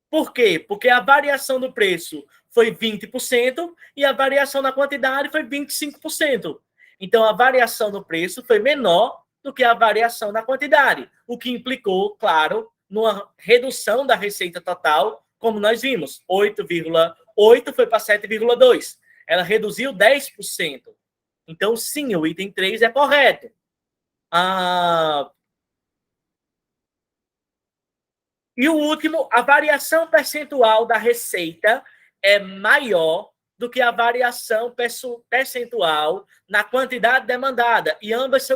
A: Por quê? Porque a variação do preço foi 20% e a variação na quantidade foi 25%. Então, a variação no preço foi menor do que a variação na quantidade, o que implicou, claro, numa redução da receita total, como nós vimos, 8,8 foi para 7,2. Ela reduziu 10%. Então, sim, o item 3 é correto. E o último, a variação percentual da receita é maior do que a variação percentual na quantidade demandada, e ambas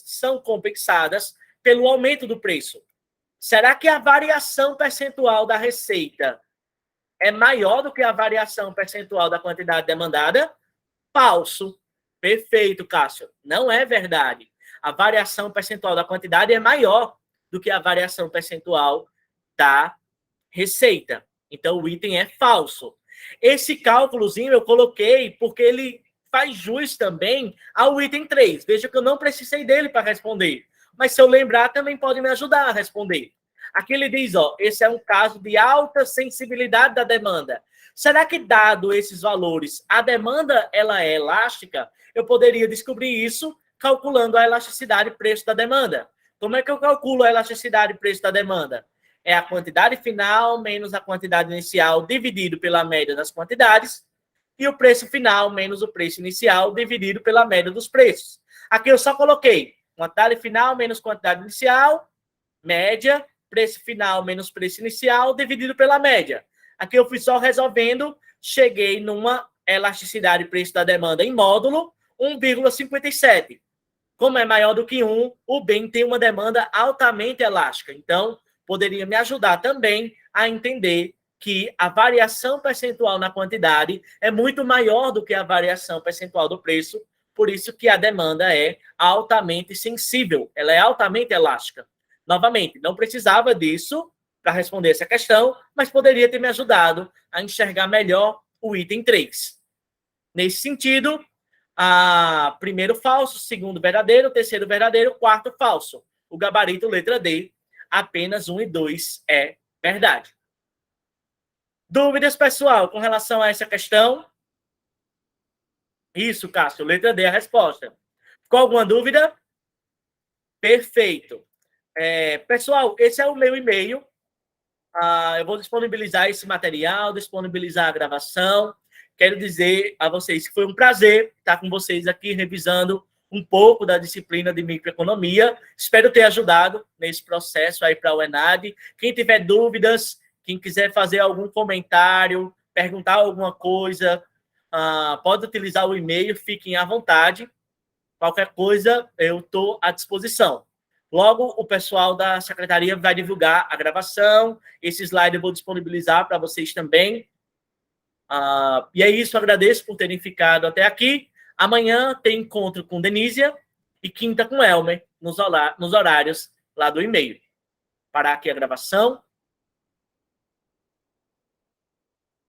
A: são compensadas pelo aumento do preço. Será que a variação percentual da receita é maior do que a variação percentual da quantidade demandada? Falso. Perfeito, Cássio. Não é verdade. A variação percentual da quantidade é maior do que a variação percentual da receita. Então, o item é falso. Esse cálculozinho eu coloquei porque ele faz jus também ao item 3. Veja que eu não precisei dele para responder. Mas se eu lembrar, também pode me ajudar a responder. Aqui ele diz, ó, esse é um caso de alta sensibilidade da demanda. Será que, dado esses valores, a demanda ela é elástica? Eu poderia descobrir isso calculando a elasticidade e preço da demanda. Como é que eu calculo a elasticidade e preço da demanda? É a quantidade final menos a quantidade inicial dividido pela média das quantidades e o preço final menos o preço inicial dividido pela média dos preços. Aqui eu só coloquei quantidade final menos quantidade inicial, média, preço final menos preço inicial dividido pela média. Aqui eu fui só resolvendo, cheguei numa elasticidade e preço da demanda em módulo 1,57. Como é maior do que 1, o bem tem uma demanda altamente elástica. Então, poderia me ajudar também a entender que a variação percentual na quantidade é muito maior do que a variação percentual do preço, por isso que a demanda é altamente sensível, ela é altamente elástica. Novamente, não precisava disso para responder essa questão, mas poderia ter me ajudado a enxergar melhor o item 3. Nesse sentido, primeiro falso, segundo verdadeiro, terceiro verdadeiro, quarto falso. O gabarito letra D, apenas 1 e 2 é verdade. Dúvidas, pessoal, com relação a essa questão? Isso, Cássio, letra D é a resposta. Ficou alguma dúvida? Perfeito. Pessoal, esse é o meu e-mail. Eu vou disponibilizar esse material, disponibilizar a gravação. Quero dizer a vocês que foi um prazer estar com vocês aqui revisando um pouco da disciplina de microeconomia. Espero ter ajudado nesse processo aí para o ENAD. Quem tiver dúvidas, quem quiser fazer algum comentário, perguntar alguma coisa, pode utilizar o e-mail, fiquem à vontade. Qualquer coisa, eu estou à disposição. Logo, o pessoal da secretaria vai divulgar a gravação. Esse slide eu vou disponibilizar para vocês também. E é isso, agradeço por terem ficado até aqui. Amanhã tem encontro com Denísia e quinta com Elmer, nos horários lá do e-mail. Parar aqui a gravação.